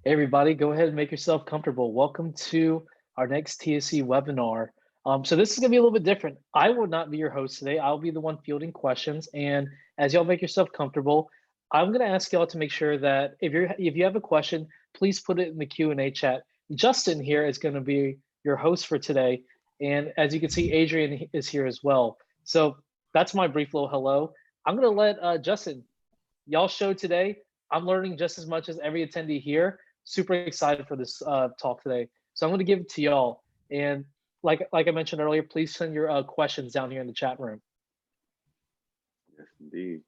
Everybody, go ahead and make yourself comfortable. Welcome to our next TSC webinar. So this is going to be a little bit different. I will not be your host today. I'll be the one fielding questions. And as y'all make yourself comfortable, I'm going to ask y'all to make sure that if you have a question, please put it in the Q&A chat. Justin here is going to be your host for today. And as you can see, Adrian is here as well. So that's my brief little hello. I'm going to let Justin, y'all show today. I'm learning just as much as every attendee here. Super excited for this talk today. So I'm going to give it to y'all. And like I mentioned earlier, please send your questions down here in the chat room. Yes, indeed.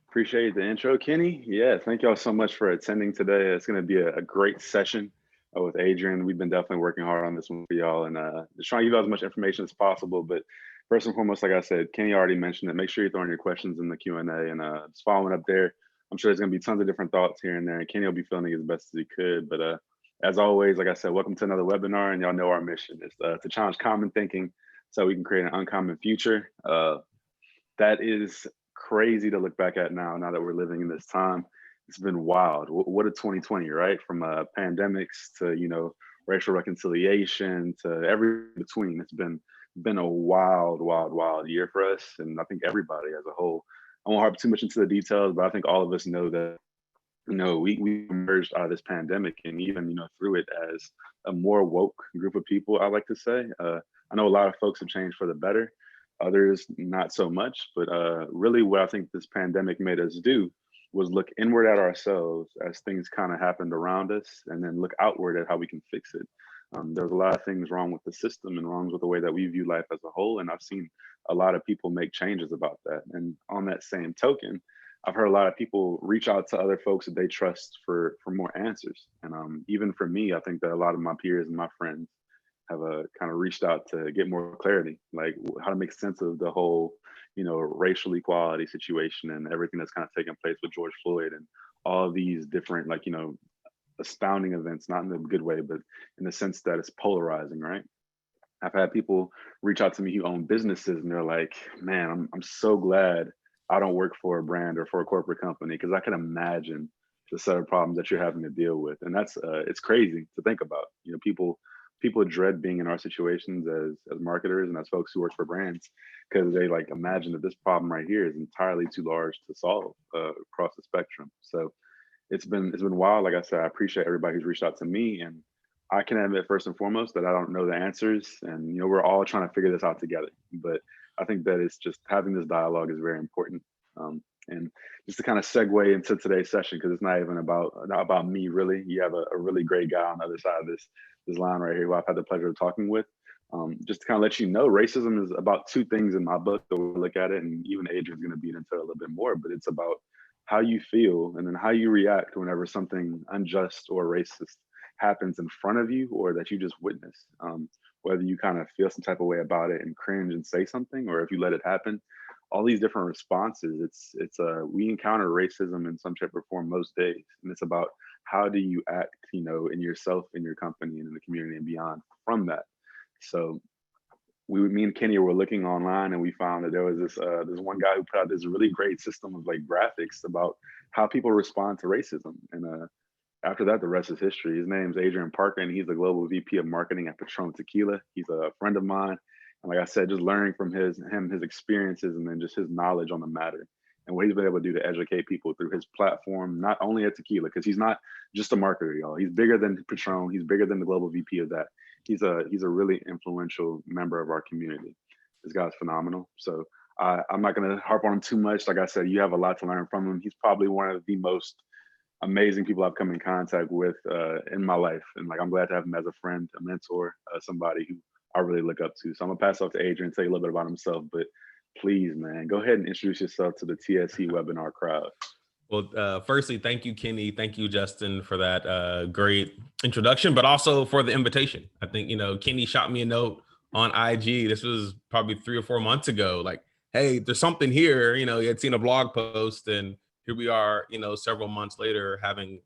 Appreciate the intro, Kenny. Yeah, thank y'all so much for attending today. It's going to be a great session with Adrian. We've been definitely working hard on this one for y'all and just trying to give you as much information as possible. But first and foremost, like I said, Kenny already mentioned it. Make sure you're throwing your questions in the Q&A and just following up there. I'm sure there's going to be tons of different thoughts here and there, and Kenny will be filming as best as he could. But as always, like I said, welcome to another webinar, and y'all know our mission is to challenge common thinking so we can create an uncommon future. That is crazy to look back at now that we're living in this time. It's been wild. What a 2020, right? From pandemics to, racial reconciliation to every between. It's been a wild year for us, and I think everybody as a whole. I won't harp too much into the details, but I think all of us know that, we emerged out of this pandemic and even, through it as a more woke group of people, I like to say. I know a lot of folks have changed for the better, others not so much, but really what I think this pandemic made us do was look inward at ourselves as things kind of happened around us and then look outward at how we can fix it. There's a lot of things wrong with the system and wrong with the way that we view life as a whole. And I've seen a lot of people make changes about that. And on that same token, I've heard a lot of people reach out to other folks that they trust for more answers. And even for me, I think that a lot of my peers and my friends have kind of reached out to get more clarity, like how to make sense of the whole, racial equality situation and everything that's kind of taken place with George Floyd and all of these different, astounding events, not in a good way, but in the sense that it's polarizing, right? I've had people reach out to me who own businesses and they're like, man, I'm so glad I don't work for a brand or for a corporate company because I can imagine the set of problems that you're having to deal with. And that's it's crazy to think about. People dread being in our situations as marketers and as folks who work for brands because they imagine that this problem right here is entirely too large to solve across the spectrum. So it's been wild. Like I said, I appreciate everybody who's reached out to me, and I can admit first and foremost that I don't know the answers, and we're all trying to figure this out together. But I think that it's just having this dialogue is very important. And just to kind of segue into today's session, because it's not even about me really. You have a really great guy on the other side of this line right here who I've had the pleasure of talking with. Just to kind of let you know, racism is about two things in my book that we look at it, and even Adrian's going to beat into it a little bit more, but it's about how you feel and then how you react whenever something unjust or racist happens in front of you or that you just witness. Whether you kind of feel some type of way about it and cringe and say something, or if you let it happen, all these different responses, we encounter racism in some shape or form most days. And it's about how do you act, in yourself, in your company, and in the community and beyond from that. So me and Kenny were looking online and we found that there was this one guy who put out this really great system of graphics about how people respond to racism. And after that, the rest is history. His name's Adrian Parker, and he's the global VP of marketing at Patron Tequila. He's a friend of mine. And like I said, just learning from his experiences and then just his knowledge on the matter and what he's been able to do to educate people through his platform, not only at Tequila, because he's not just a marketer, y'all. He's bigger than Patron. He's bigger than the global VP of that. He's a really influential member of our community. This guy's phenomenal. So I'm not going to harp on him too much. Like I said, you have a lot to learn from him. He's probably one of the most amazing people I've come in contact with in my life. And I'm glad to have him as a friend, a mentor, somebody who I really look up to. So I'm gonna pass off to Adrian, tell you a little bit about himself, but please, man, go ahead and introduce yourself to the TSC webinar crowd. Well, firstly, thank you, Kenny. Thank you, Justin, for that great introduction, but also for the invitation. I think, Kenny shot me a note on IG. This was probably 3 or 4 months ago. Hey, there's something here. He had seen a blog post, and here we are, several months later having,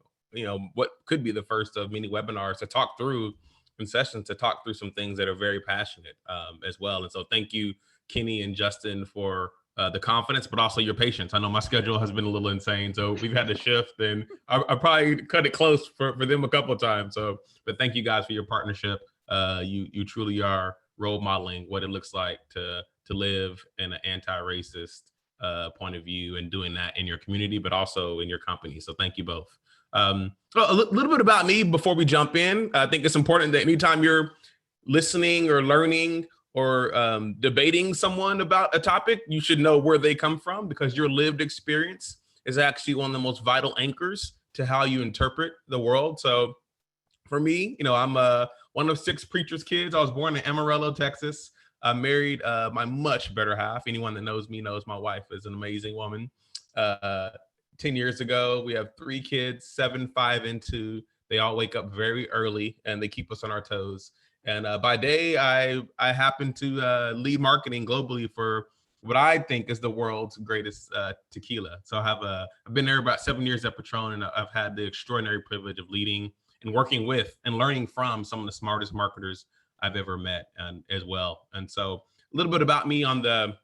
what could be the first of many webinars to talk through and sessions to talk through some things that are very passionate as well. And so thank you, Kenny and Justin, for the confidence, but also your patience. I know my schedule has been a little insane, so we've had to shift, and I probably cut it close for them a couple of times. So, but thank you guys for your partnership. You truly are role modeling what it looks like to live in an anti-racist point of view, and doing that in your community, but also in your company. So thank you both. A little bit about me before we jump in. I think it's important that anytime you're listening or learning or debating someone about a topic, you should know where they come from, because your lived experience is actually one of the most vital anchors to how you interpret the world. So for me, I'm one of 6 preacher's kids. I was born in Amarillo, Texas. I married my much better half. Anyone that knows me knows my wife is an amazing woman. 10 years ago, we have 3 kids, 7, 5, and 2. They all wake up very early and they keep us on our toes. And by day, I happen to lead marketing globally for what I think is the world's greatest tequila. So I've been there about 7 years at Patron, and I've had the extraordinary privilege of leading and working with and learning from some of the smartest marketers I've ever met, and as well. And so a little bit about me on the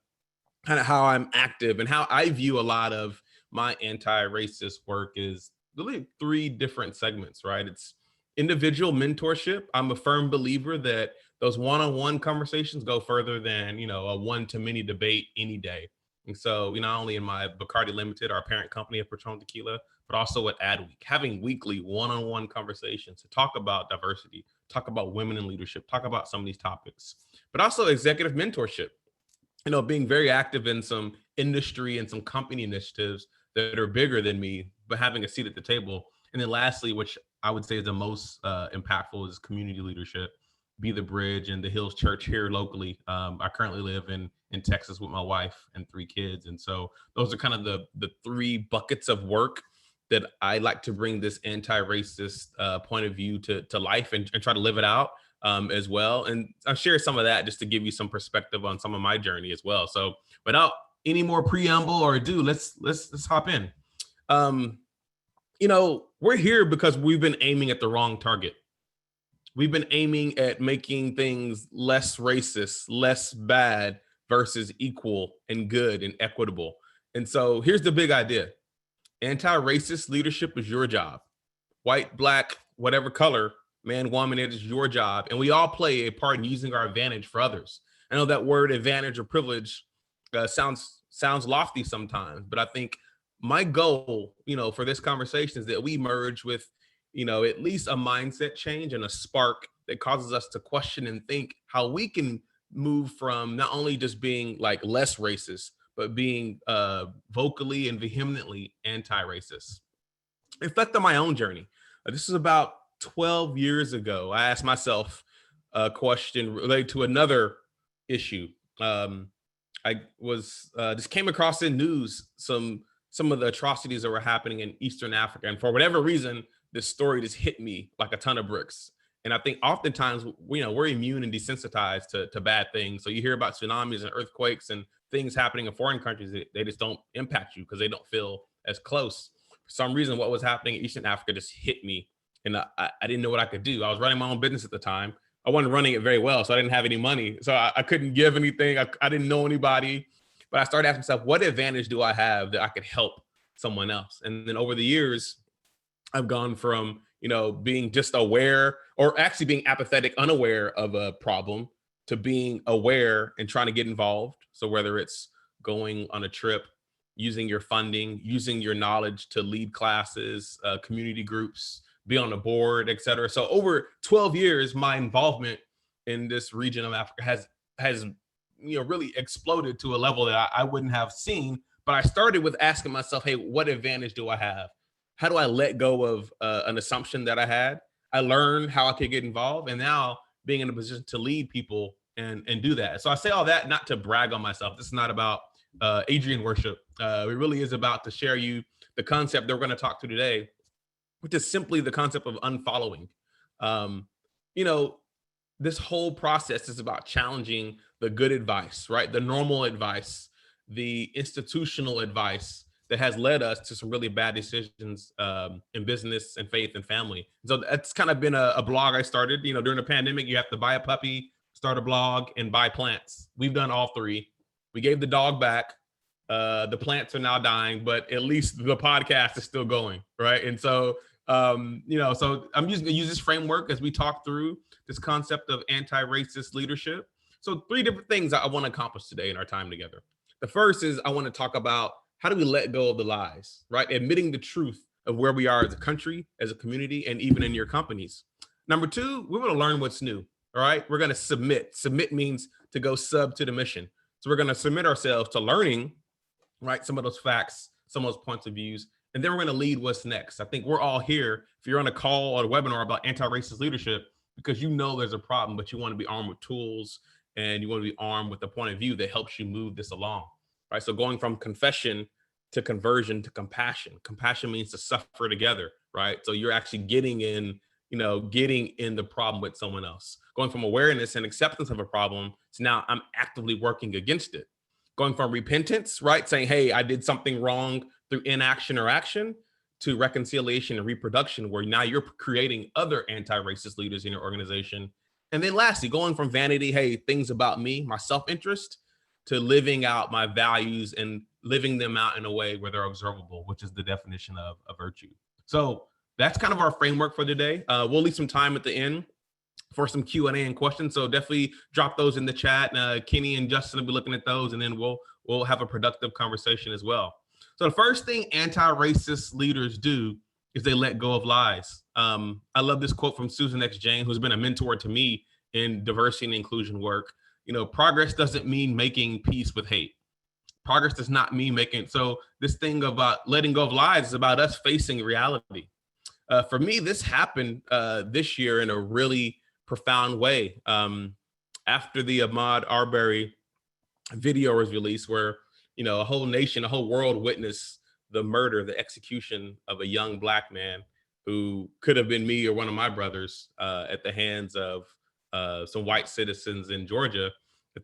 kind of how I'm active and how I view a lot of my anti-racist work is really 3 different segments, right? It's individual mentorship. I'm a firm believer that those one-on-one conversations go further than, a one-to-many debate any day. And so, not only in my Bacardi Limited, our parent company of Patron Tequila, but also at Adweek, having weekly one-on-one conversations to talk about diversity, talk about women in leadership, talk about some of these topics, but also executive mentorship, being very active in some industry and some company initiatives that are bigger than me, but having a seat at the table. And then lastly, which I would say is the most impactful, is community leadership, Be the Bridge and the Hills Church here locally. I currently live in Texas with my wife and 3 kids. And so those are kind of the 3 buckets of work that I like to bring this anti-racist point of view to life, and try to live it out as well. And I'll share some of that just to give you some perspective on some of my journey as well. So without any more preamble or ado, let's hop in. We're here because we've been aiming at the wrong target. We've been aiming at making things less racist, less bad, versus equal and good and equitable. And so here's the big idea. Anti-racist leadership is your job. White, black, whatever color, man, woman, it is your job. And we all play a part in using our advantage for others. I know that word advantage or privilege sounds lofty sometimes, but I think my goal, for this conversation is that we merge with, at least a mindset change and a spark that causes us to question and think how we can move from not only just being like less racist, but being vocally and vehemently anti-racist. Reflect on my own journey. This is about 12 years ago. I asked myself a question related to another issue. I was just came across in news some of the atrocities that were happening in Eastern Africa. And for whatever reason, this story just hit me like a ton of bricks. And I think oftentimes, we're immune and desensitized to bad things. So you hear about tsunamis and earthquakes and things happening in foreign countries, they just don't impact you because they don't feel as close. For some reason, what was happening in Eastern Africa just hit me. And I didn't know what I could do. I was running my own business at the time. I wasn't running it very well, so I didn't have any money. So I couldn't give anything. I didn't know anybody. But I started asking myself, what advantage do I have that I could help someone else? And then over the years, I've gone from, being just aware, or actually being apathetic, unaware of a problem, to being aware and trying to get involved. So whether it's going on a trip, using your funding, using your knowledge to lead classes, community groups, be on the board, et cetera. So over 12 years, my involvement in this region of Africa has really exploded to a level that I wouldn't have seen. But I started with asking myself, hey, what advantage do I have? How do I let go of an assumption that I had? I learned how I could get involved, and now being in a position to lead people and do that. So I say all that not to brag on myself. This is not about Adrian worship. It really is about to share you the concept that we're going to talk to today, which is simply the concept of unfollowing. This whole process is about challenging the good advice, right? The normal advice, the institutional advice that has led us to some really bad decisions in business and faith and family. So that's kind of been a blog I started. During the pandemic, you have to buy a puppy, start a blog, and buy plants. We've done all 3. We gave the dog back. The plants are now dying, but at least the podcast is still going, right? And so, so I'm just gonna use this framework as we talk through this concept of anti-racist leadership. So 3 different things I want to accomplish today in our time together. The first is I want to talk about how do we let go of the lies, right? Admitting the truth of where we are as a country, as a community, and even in your companies. Number 2, we're going to learn what's new, all right? We're going to submit. Submit means to go sub to the mission. So we're going to submit ourselves to learning, right, some of those facts, some of those points of views, and then we're going to lead what's next. I think we're all here, if you're on a call or a webinar about anti-racist leadership, because you know there's a problem, but you want to be armed with tools and you want to be armed with a point of view that helps you move this along, right? So going from confession to conversion to compassion. Compassion means to suffer together, right? So you're actually getting in the problem with someone else. Going from awareness and acceptance of a problem to now I'm actively working against it. Going from repentance, right? Saying, hey, I did something wrong through inaction or action, to reconciliation and reproduction, where now you're creating other anti-racist leaders in your organization. And then lastly, going from vanity, hey, things about me, my self-interest, to living out my values and living them out in a way where they're observable, which is the definition of a virtue. So that's kind of our framework for today. We'll leave some time at the end for some Q&A and questions. So definitely drop those in the chat. Kenny and Justin will be looking at those, and then we'll have a productive conversation as well. So the first thing anti-racist leaders do is they let go of lies. I love this quote from Susan X. Jane, who's been a mentor to me in diversity and inclusion work. Progress doesn't mean making peace with hate. Progress does not mean making. So this thing about letting go of lies is about us facing reality. For me, this happened this year in a really profound way. After the Ahmaud Arbery video was released, where a whole nation, a whole world witnessed the murder, the execution of a young Black man who could have been me or one of my brothers at the hands of some white citizens in Georgia.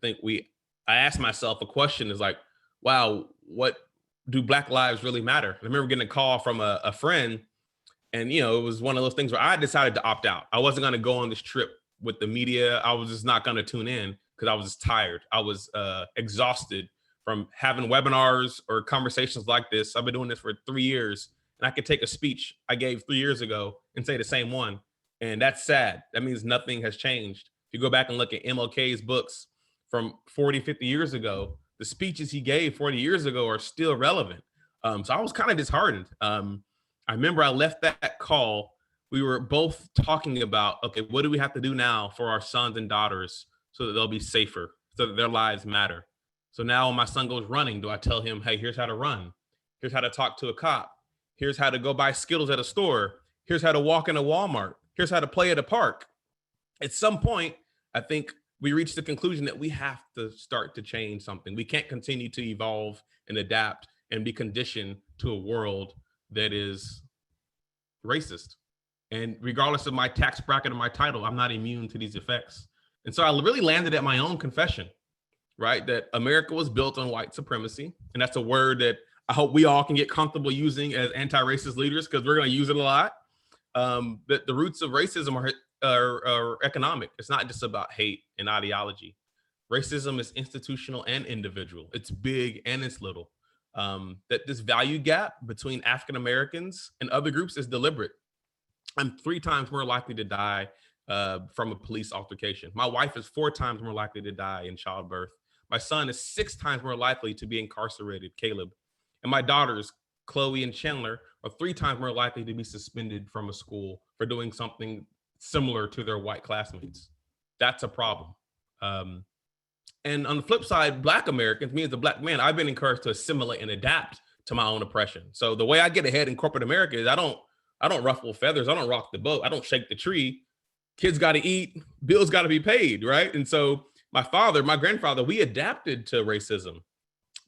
I asked myself a question, is like, wow, what do Black lives really matter? I remember getting a call from a friend, and it was one of those things where I decided to opt out. I wasn't going to go on this trip with the media. I was just not going to tune in because I was just tired. I was exhausted from having webinars or conversations like this. I've been doing this for 3 years, and I could take a speech I gave 3 years ago and say the same one. And that's sad. That means nothing has changed. If you go back and look at MLK's books from 40, 50 years ago, the speeches he gave 40 years ago are still relevant. So I was kind of disheartened. I remember I left that call. We were both talking about, okay, what do we have to do now for our sons and daughters so that they'll be safer, so that their lives matter? So now when my son goes running, do I tell him, hey, here's how to run. Here's how to talk to a cop. Here's how to go buy Skittles at a store. Here's how to walk in a Walmart. Here's how to play at a park. At some point, I think we reach the conclusion that we have to start to change something. We can't continue to evolve and adapt and be conditioned to a world that is racist. And regardless of my tax bracket or my title, I'm not immune to these effects. And so I really landed at my own confession, right? That America was built on white supremacy. And that's a word that I hope we all can get comfortable using as anti-racist leaders, because we're going to use it a lot. That the roots of racism are economic. It's not just about hate and ideology. Racism is institutional and individual. It's big and it's little. That this value gap between African Americans and other groups is deliberate. I'm 3 times more likely to die from a police altercation. My wife is 4 times more likely to die in childbirth. My son is 6 times more likely to be incarcerated, Caleb. And my daughters, Chloe and Chandler, are 3 times more likely to be suspended from a school for doing something similar to their white classmates. That's a problem. And on the flip side, Black Americans, me as a Black man, I've been encouraged to assimilate and adapt to my own oppression. So the way I get ahead in corporate America is I don't ruffle feathers. I don't rock the boat. I don't shake the tree. Kids got to eat. Bills got to be paid, right? And so my grandfather, we adapted to racism.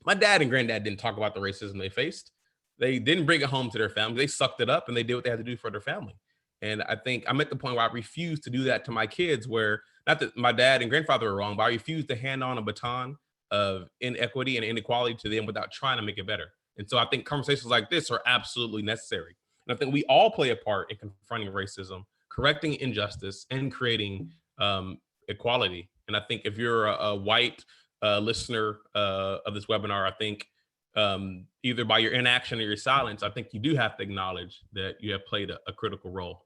My dad and granddad didn't talk about the racism they faced. They didn't bring it home to their family. They sucked it up and they did what they had to do for their family. And I think I'm at the point where I refuse to do that to my kids, where not that my dad and grandfather are wrong, but I refuse to hand on a baton of inequity and inequality to them without trying to make it better. And so I think conversations like this are absolutely necessary. And I think we all play a part in confronting racism, correcting injustice, and creating equality. And I think if you're a white listener of this webinar, I think either by your inaction or your silence, I think you do have to acknowledge that you have played a critical role.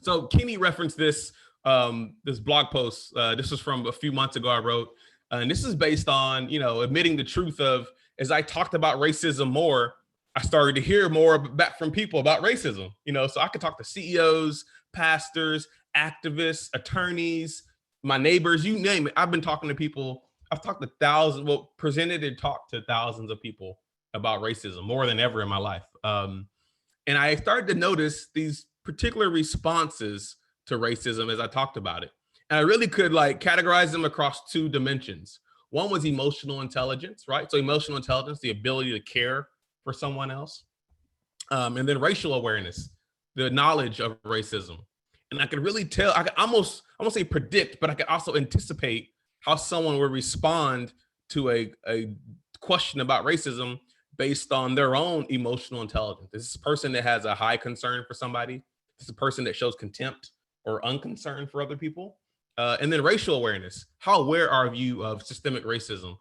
So Kenny referenced this blog post. This was from a few months ago I wrote, and this is based on, admitting the truth of, as I talked about racism more, I started to hear more back from people about racism, so I could talk to CEOs, pastors, activists, attorneys, my neighbors, you name it. I've been talking to people. I've talked to thousands, presented and talked to thousands of people about racism more than ever in my life. And I started to notice these particular responses to racism as I talked about it. And I really could categorize them across two dimensions. One was emotional intelligence, right? So emotional intelligence, the ability to care for someone else. And then racial awareness, the knowledge of racism. And I could really tell, I could almost, I won't say predict, but I could also anticipate how someone would respond to a question about racism based on their own emotional intelligence. This is a person that has a high concern for somebody. This is a person that shows contempt or unconcern for other people. And then racial awareness. How aware are you of systemic racism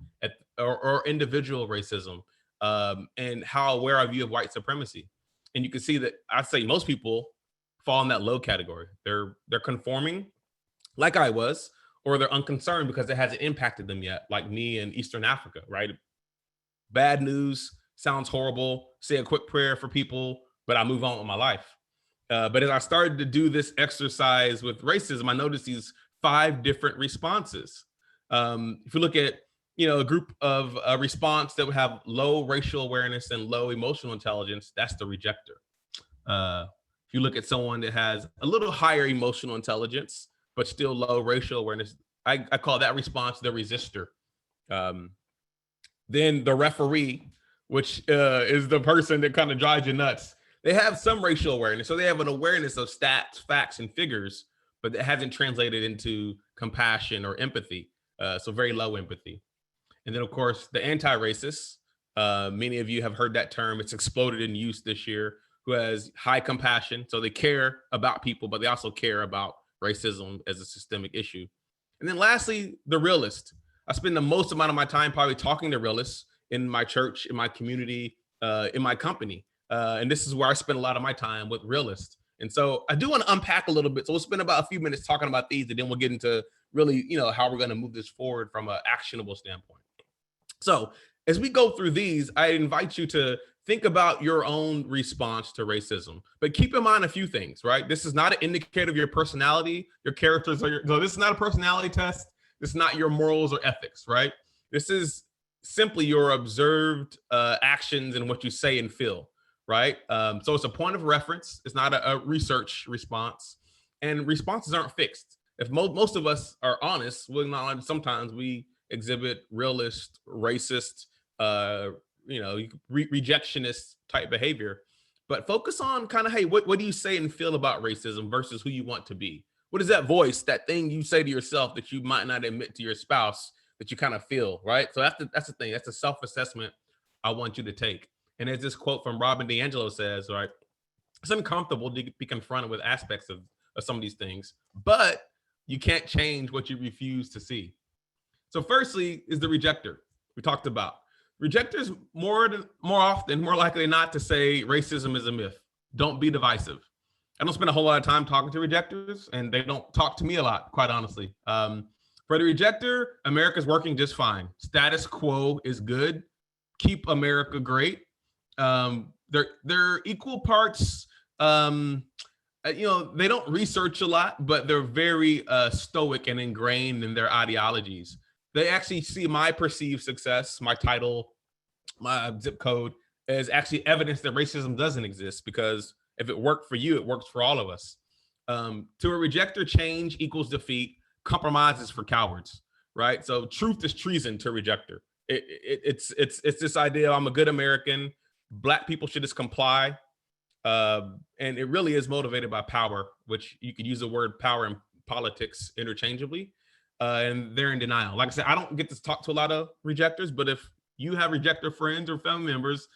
or individual racism? And how aware are you of white supremacy? And you can see that I'd say most people fall in that low category. They're conforming like I was, or they're unconcerned because it hasn't impacted them yet, like me in Eastern Africa, right? Bad news, sounds horrible, say a quick prayer for people, but I move on with my life. But as I started to do this exercise with racism, I noticed these 5 different responses. If you look at, a group of a response that would have low racial awareness and low emotional intelligence, that's the rejector. If you look at someone that has a little higher emotional intelligence, but still low racial awareness, I call that response the resistor. Then the referee, which is the person that kind of drives you nuts. They have some racial awareness. So they have an awareness of stats, facts, and figures, but it hasn't translated into compassion or empathy. So very low empathy. And then, of course, the anti-racist. Many of you have heard that term. It's exploded in use this year, who has high compassion. So they care about people, but they also care about racism as a systemic issue. And then lastly, the realist. I spend the most amount of my time probably talking to realists in my church, in my community, in my company. And this is where I spend a lot of my time with realists. And so I do want to unpack a little bit. So we'll spend about a few minutes talking about these, and then we'll get into really, how we're going to move this forward from an actionable standpoint. So as we go through these, I invite you to think about your own response to racism, but keep in mind a few things, right? This is not an indicator of your personality, your characters, so this is not a personality test. This is not your morals or ethics, right? This is simply your observed actions and what you say and feel, right? So it's a point of reference. It's not a research response, and responses aren't fixed. If most of us are honest, we'll acknowledge sometimes we exhibit realist, racist, rejectionist type behavior, but focus on kind of, hey, what do you say and feel about racism versus who you want to be? What is that voice, that thing you say to yourself that you might not admit to your spouse that you kind of feel, right? So that's the thing. That's a self-assessment I want you to take. And as this quote from Robin DiAngelo says, right, it's uncomfortable to be confronted with aspects of some of these things, but you can't change what you refuse to see. So firstly is the rejector we talked about. Rejectors more likely not to say racism is a myth. Don't be divisive. I don't spend a whole lot of time talking to rejectors, and they don't talk to me a lot, quite honestly. For the rejector, America's working just fine. Status quo is good. Keep America great. They're equal parts. They don't research a lot, but they're very stoic and ingrained in their ideologies. They actually see my perceived success, my title, my zip code, as actually evidence that racism doesn't exist, because if it worked for you, it works for all of us. To a rejector, change equals defeat. Compromise is for cowards, right? So truth is treason to a rejector. It's this idea, I'm a good American. Black people should just comply. And it really is motivated by power, which you could use the word power in politics interchangeably. And they're in denial. Like I said, I don't get to talk to a lot of rejectors, but if you have rejector friends or family members,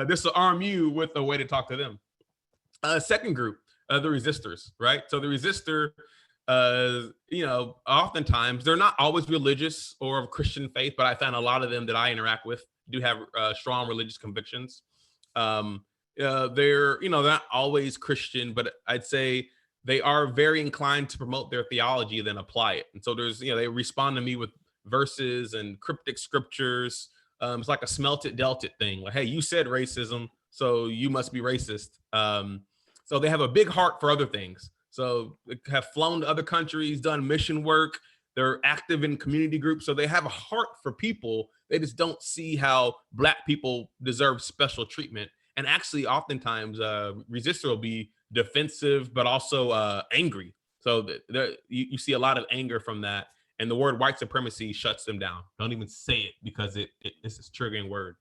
this will arm you with a way to talk to them. Second group, the resistors, right? So the resistor, oftentimes they're not always religious or of Christian faith, but I found a lot of them that I interact with do have strong religious convictions. They're not always Christian, but I'd say they are very inclined to promote their theology then apply it. And so there's they respond to me with verses and cryptic scriptures. It's like a smelt it dealt it thing. Like, hey, you said racism, so you must be racist. So they have a big heart for other things. So they have flown to other countries, done mission work. They're active in community groups. So they have a heart for people. They just don't see how Black people deserve special treatment. And actually, oftentimes, resistor will be defensive, but also angry. So you see a lot of anger from that. And the word white supremacy shuts them down. Don't even say it because it's a triggering word.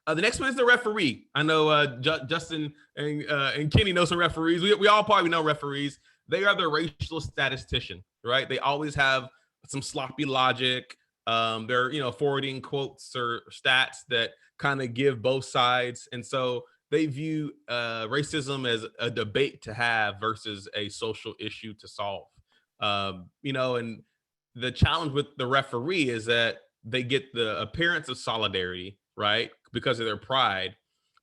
The next one is the referee. I know Justin and Kenny know some referees. We all probably know referees. They are the racial statistician, right? They always have some sloppy logic. They're forwarding quotes or stats that kind of give both sides, and so they view racism as a debate to have versus a social issue to solve. And the challenge with the referee is that they get the appearance of solidarity, right, because of their pride,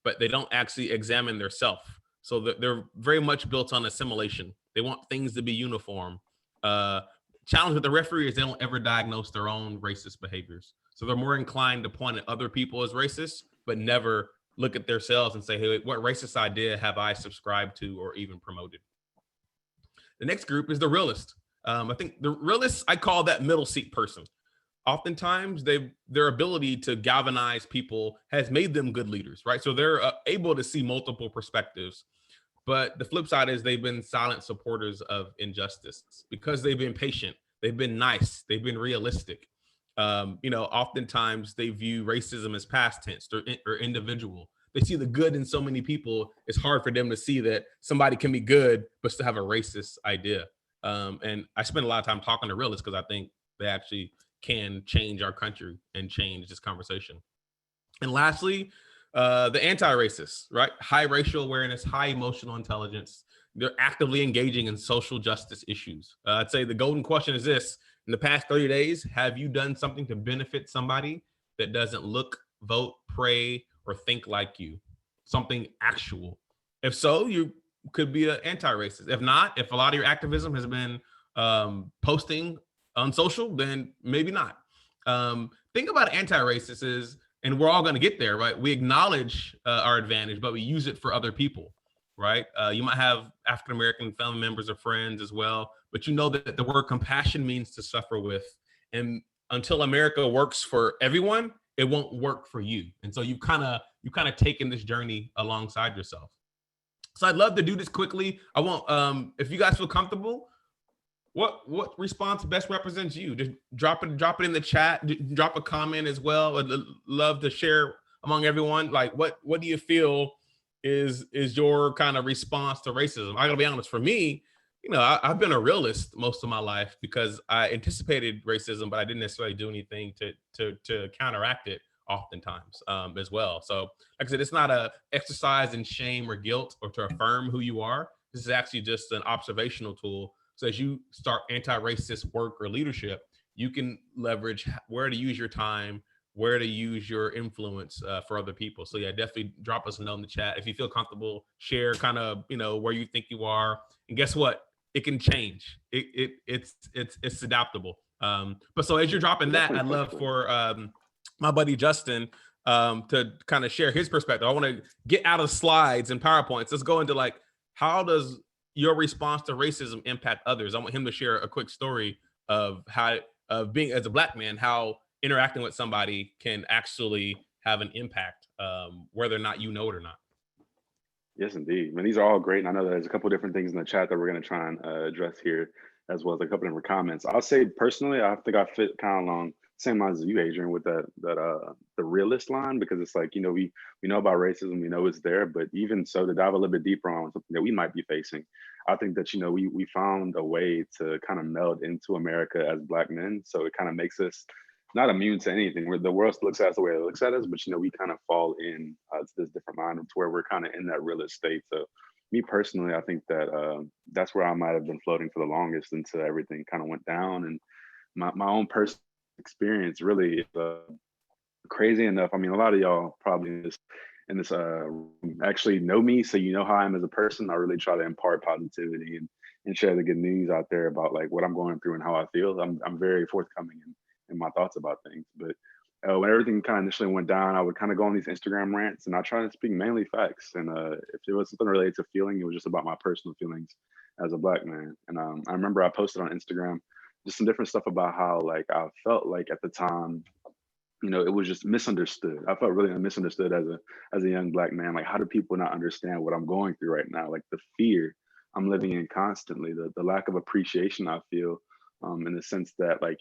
but they don't actually examine their self. So they're very much built on assimilation. They want things to be uniform. Challenge with the referee is they don't ever diagnose their own racist behaviors. So they're more inclined to point at other people as racist, but never look at themselves and say, hey, what racist idea have I subscribed to or even promoted? The next group is the realist. I think the realists, I call that middle seat person. Oftentimes, their ability to galvanize people has made them good leaders, right? So they're able to see multiple perspectives. But the flip side is they've been silent supporters of injustice because they've been patient, they've been nice, they've been realistic. Oftentimes they view racism as past tense or individual. They see the good in so many people. It's hard for them to see that somebody can be good but still have a racist idea. And I spend a lot of time talking to realists because I think they actually can change our country and change this conversation. And lastly, the anti-racists, right? High racial awareness, high emotional intelligence. They're actively engaging in social justice issues. I'd say the golden question is this: in the past 30 days, have you done something to benefit somebody that doesn't look, vote, pray, or think like you? Something actual. If so, you could be an anti-racist. If not, if a lot of your activism has been posting on social, then maybe not. Think about anti-racist is, and we're all going to get there, right? We acknowledge our advantage, but we use it for other people, right? You might have African-American family members or friends as well, but you know that the word compassion means to suffer with. And until America works for everyone, it won't work for you. And so you've kind of taken this journey alongside yourself. So I'd love to do this quickly. I won't, if you guys feel comfortable, what response best represents you? Just drop it in the chat. Drop a comment as well. I'd love to share among everyone. Like, what do you feel is your kind of response to racism? I gotta be honest. For me, I've been a realist most of my life because I anticipated racism, but I didn't necessarily do anything to counteract it. Oftentimes, as well. So, like I said, it's not a exercise in shame or guilt or to affirm who you are. This is actually just an observational tool. So as you start anti-racist work or leadership, you can leverage where to use your time, where to use your influence for other people. So yeah, definitely drop us a note in the chat. If you feel comfortable, share kind of, where you think you are. And guess what? It can change. It's adaptable. But so as you're dropping that, I'd love for my buddy Justin to kind of share his perspective. I want to get out of slides and PowerPoints. Let's go into like, how does your response to racism impact others? I want him to share a quick story of how, being as a Black man, how interacting with somebody can actually have an impact, whether or not you know it or not. Yes, indeed. I mean, these are all great. And I know there's a couple different things in the chat that we're going to try and address here, as well as a couple different comments. I'll say personally, I think I fit kind of along same lines as you, Adrian, with the realist line, because it's like, we know about racism, we know it's there, but even so, to dive a little bit deeper on something that we might be facing, I think that, we found a way to kind of meld into America as Black men. So it kind of makes us not immune to anything, where the world looks at us the way it looks at us, but we kind of fall in to this different mind to where we're kind of in that realist state. So me personally, I think that that's where I might have been floating for the longest until everything kind of went down. And my own personal experience really is crazy enough. I mean, a lot of y'all probably in this actually know me, so you know how I am as a person. I really try to impart positivity and share the good news out there about like what I'm going through and how I feel. I'm very forthcoming in my thoughts about things. But when everything kind of initially went down, I would kind of go on these Instagram rants, and I try to speak mainly facts. And if it was something related to feeling, it was just about my personal feelings as a Black man. And I remember I posted on Instagram just some different stuff about how like I felt like at the time, it was just misunderstood. I felt really misunderstood as a young Black man. Like, how do people not understand what I'm going through right now? Like the fear I'm living in constantly, the lack of appreciation I feel, in the sense that like,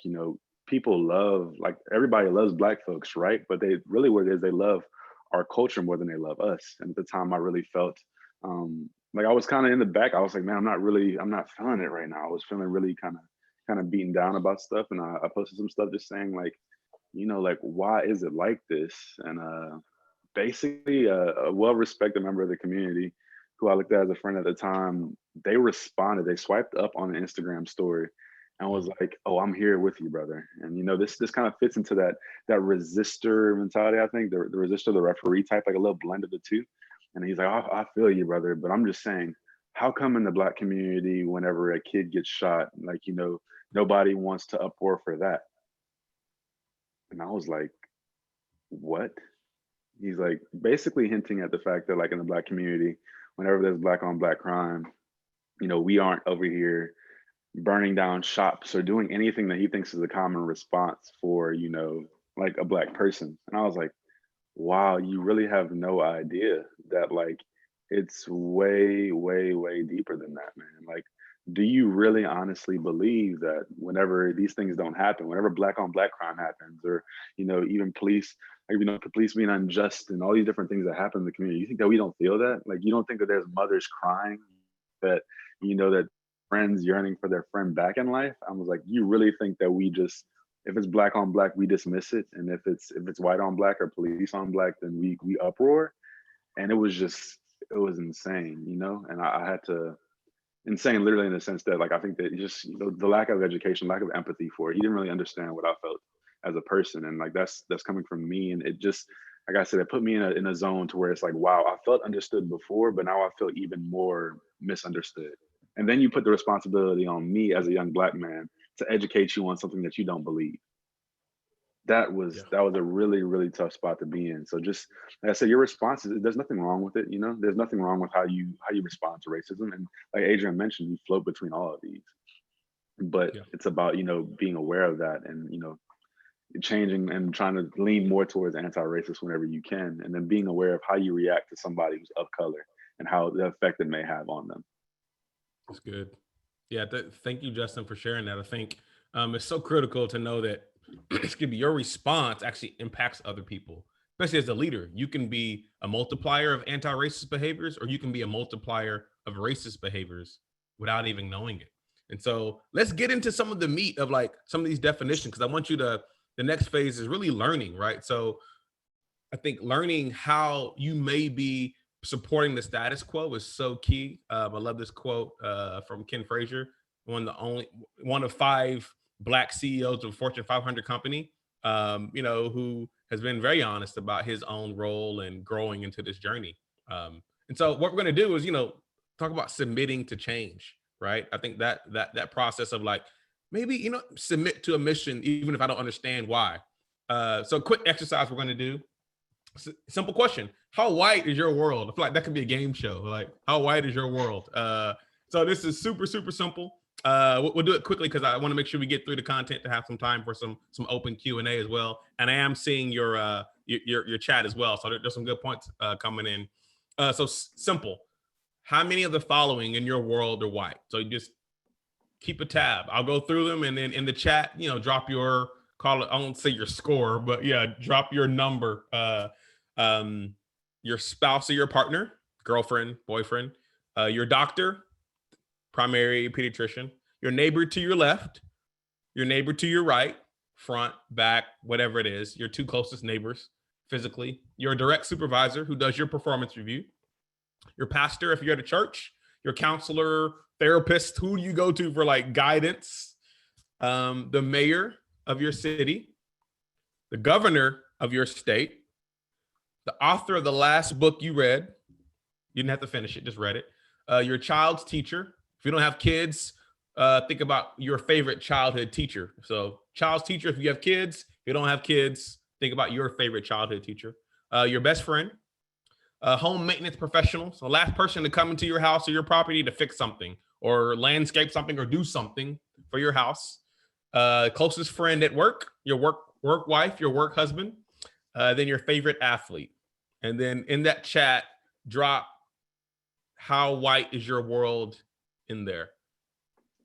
people love, like everybody loves Black folks, right? But they really, what it is, they love our culture more than they love us. And at the time I really felt like I was kind of in the back. I was like, man, I'm not feeling it right now. I was feeling really kind of beaten down about stuff. And I posted some stuff just saying like, like, why is it like this? And basically, a well-respected member of the community, who I looked at as a friend at the time, they responded. They swiped up on an Instagram story and was like, "Oh, I'm here with you, brother." And this kind of fits into that resistor mentality. I think the resistor, the referee type, like a little blend of the two. And he's like, I feel you, brother, but I'm just saying, how come in the Black community, whenever a kid gets shot, like nobody wants to uproar for that? And I was like, what? He's like basically hinting at the fact that like in the Black community, whenever there's Black on Black crime, we aren't over here burning down shops or doing anything that he thinks is a common response for, like a Black person. And I was like, wow, you really have no idea that like it's way, way, way deeper than that, man. Like, do you really honestly believe that whenever these things don't happen, whenever Black on Black crime happens, or even police, like, police being unjust and all these different things that happen in the community, you think that we don't feel that? Like, you don't think that there's mothers crying, that that friends yearning for their friend back in life? I was like, you really think that we just, if it's Black on Black, we dismiss it, and if it's white on Black or police on Black, then we uproar? And it was insane, and I had to, insane literally in the sense that like I think that just the lack of education, lack of empathy for it. He didn't really understand what I felt as a person, and like that's coming from me. And it just, like I said, it put me in a zone to where it's like, wow, I felt understood before, but now I feel even more misunderstood. And then you put the responsibility on me as a young Black man to educate you on something that you don't believe. That was a really, really tough spot to be in. So just like I said, your response is, there's nothing wrong with it. There's nothing wrong with how you respond to racism. And like Adrian mentioned, you float between all of these. But it's about, being aware of that, and, changing and trying to lean more towards anti-racist whenever you can, and then being aware of how you react to somebody who's of color and how the effect it may have on them. That's good. Yeah, thank you, Justin, for sharing that. I think it's so critical to know that excuse me, your response actually impacts other people, especially as a leader. You can be a multiplier of anti-racist behaviors, or you can be a multiplier of racist behaviors without even knowing it. And so let's get into some of the meat of like some of these definitions, because I want you to, the next phase is really learning, right? So I think learning how you may be supporting the status quo is so key. I love this quote from Ken Frazier, one of 5 Black CEOs of a Fortune 500 company, who has been very honest about his own role and growing into this journey. And so what we're going to do is, talk about submitting to change, right? I think that process of like, maybe, submit to a mission, even if I don't understand why. So quick exercise we're going to do. Simple question. How white is your world? I feel like that could be a game show. Like, how white is your world? So this is super, super simple. We'll do it quickly because I want to make sure we get through the content to have some time for some open Q&A as well. And I am seeing your chat as well. So there's some good points coming in. So simple. How many of the following in your world are white? So you just keep a tab. I'll go through them, and then in the chat, drop your, call it, I won't say your score, but yeah, drop your number. Your spouse or your partner, girlfriend, boyfriend, your doctor, primary pediatrician, your neighbor to your left, your neighbor to your right, front, back, whatever it is, your 2 closest neighbors physically, your direct supervisor who does your performance review, your pastor if you're at a church, your counselor, therapist, who do you go to for like guidance, the mayor of your city, the governor of your state, the author of the last book you read. You didn't have to finish it, just read it. Your child's teacher. If you don't have kids, think about your favorite childhood teacher. So child's teacher, if you have kids. If you don't have kids, think about your favorite childhood teacher. Your best friend, home maintenance professional. So last person to come into your house or your property to fix something or landscape something or do something for your house. Closest friend at work, your work wife, your work husband, then your favorite athlete. And then in that chat, drop how white is your world in there.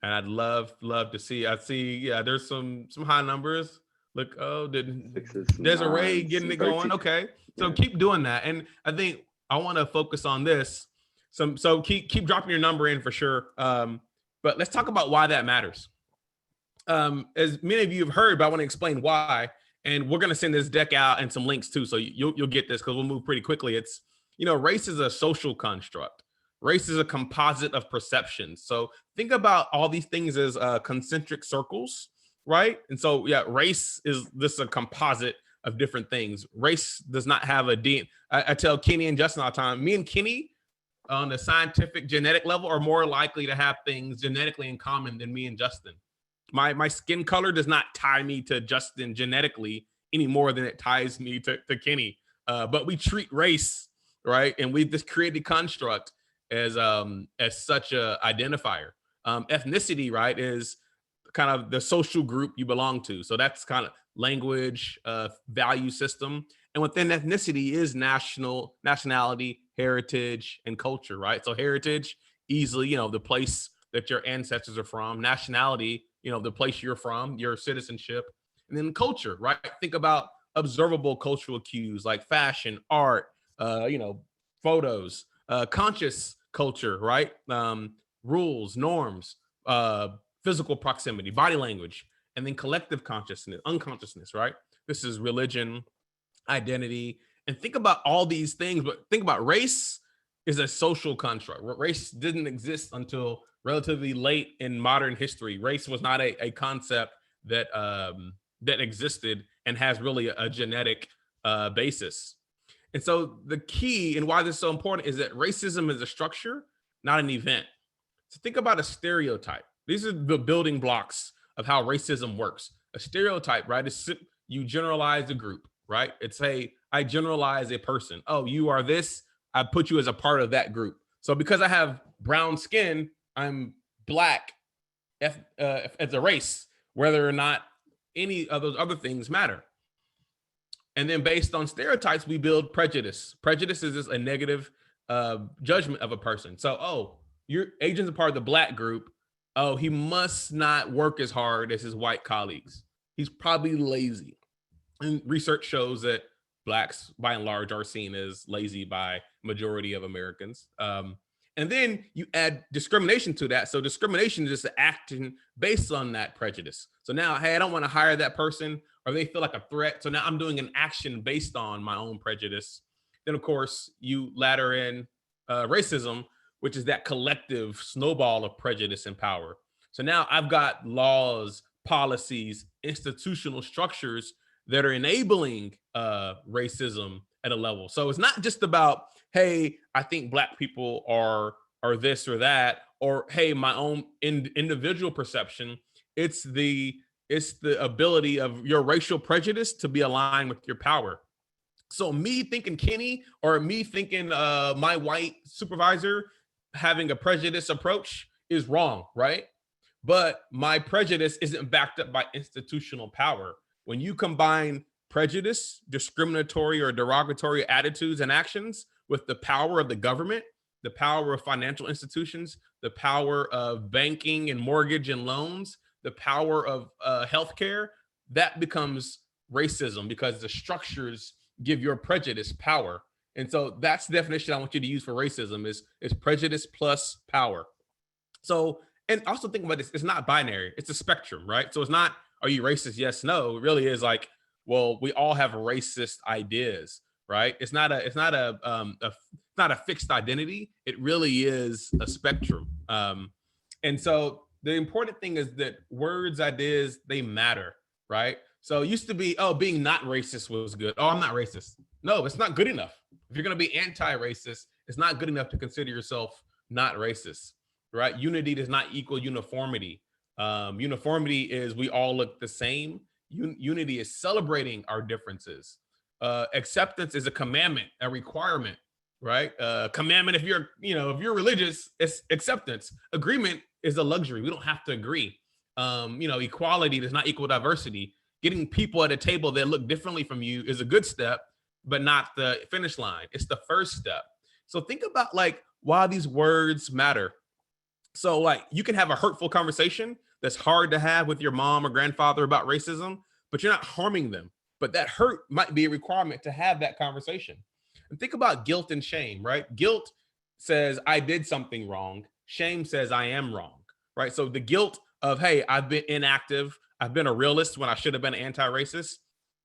And I'd love to see. I see, yeah, there's some high numbers. Look, oh, Desiree getting it going. Okay, so keep doing that. And I think I want to focus on this. So keep dropping your number in for sure. But let's talk about why that matters. As many of you have heard, but I want to explain why. And we're going to send this deck out and some links too, so you'll get this because we'll move pretty quickly. It's, race is a social construct. Race is a composite of perceptions. So think about all these things as concentric circles, right? And so, yeah, race is a composite of different things. Race does not have a DNA. I tell Kenny and Justin all the time, me and Kenny on the scientific genetic level are more likely to have things genetically in common than me and Justin. My skin color does not tie me to Justin genetically any more than it ties me to Kenny. But we treat race, right? And we've just created construct as such a identifier. Ethnicity, right, is kind of the social group you belong to. So that's kind of language, value system. And within ethnicity is nationality, heritage, and culture, right? So heritage, easily, the place that your ancestors are from. Nationality, the place you're from, your citizenship. And then culture, right? Think about observable cultural cues like fashion, art, photos, conscious culture, right? Rules, norms, physical proximity, body language, and then collective consciousness, unconsciousness, right? This is religion, identity, and think about all these things, but think about race is a social construct. Race didn't exist until relatively late in modern history. Race was not a concept that existed and has really a genetic basis. And so the key and why this is so important is that racism is a structure, not an event. So think about a stereotype. These are the building blocks of how racism works. A stereotype, right, is you generalize a group, right? It's I generalize a person. Oh, you are this. I put you as a part of that group. So because I have brown skin, I'm black as a race, whether or not any of those other things matter. And then based on stereotypes, we build prejudice. Prejudice is just a negative judgment of a person. So, your agent's a part of the black group. Oh, he must not work as hard as his white colleagues. He's probably lazy. And research shows that blacks, by and large, are seen as lazy by majority of Americans. And then you add discrimination to that. So discrimination is just acting based on that prejudice. So now, hey, I don't want to hire that person, or they feel like a threat. So now I'm doing an action based on my own prejudice. Then, of course, you ladder in racism, which is that collective snowball of prejudice and power. So now I've got laws, policies, institutional structures that are enabling racism at a level. So it's not just about, hey, I think black people are this or that, or hey, my own individual perception. It's the ability of your racial prejudice to be aligned with your power. So me thinking Kenny or me thinking my white supervisor having a prejudice approach is wrong, right? But my prejudice isn't backed up by institutional power. When you combine prejudice, discriminatory or derogatory attitudes and actions with the power of the government, the power of financial institutions, the power of banking and mortgage and loans, the power of healthcare, that becomes racism because the structures give your prejudice power. And so that's the definition I want you to use for racism is prejudice plus power. So, and also think about this, it's not binary, it's a spectrum, right? So it's not, are you racist? Yes, no. It really is like, well, we all have racist ideas, right? It's not a not a fixed identity. It really is a spectrum. And so the important thing is that words, ideas, they matter, right? So it used to be, oh, being not racist was good. Oh, I'm not racist. No, it's not good enough. If you're going to be anti-racist, it's not good enough to consider yourself not racist, right? Unity does not equal uniformity. Uniformity is we all look the same. Unity is celebrating our differences. Acceptance is a commandment, a requirement, right? Commandment, if you're religious, it's acceptance. Agreement is a luxury. We don't have to agree. Equality does not equal diversity. Getting people at a table that look differently from you is a good step, but not the finish line. It's the first step. So think about like why these words matter. So like you can have a hurtful conversation that's hard to have with your mom or grandfather about racism, but you're not harming them. But that hurt might be a requirement to have that conversation. And think about guilt and shame, right? Guilt says I did something wrong. Shame says I am wrong, right? So the guilt of, hey, I've been inactive. I've been a realist when I should have been anti-racist.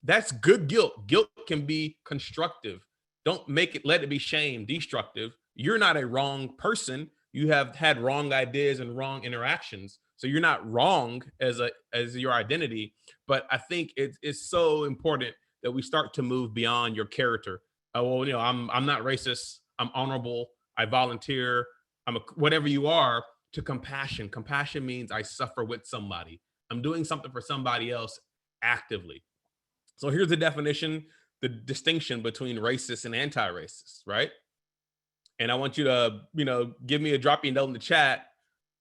That's good guilt. Guilt can be constructive. Don't let it be shame, destructive. You're not a wrong person. You have had wrong ideas and wrong interactions. So you're not wrong as your identity. But I think it's so important that we start to move beyond your character. I'm not racist. I'm honorable. I volunteer. Whatever you are, to compassion. Compassion means I suffer with somebody. I'm doing something for somebody else actively. So here's the definition, the distinction between racist and anti-racist, right? And I want you to, give me a drop your note in the chat.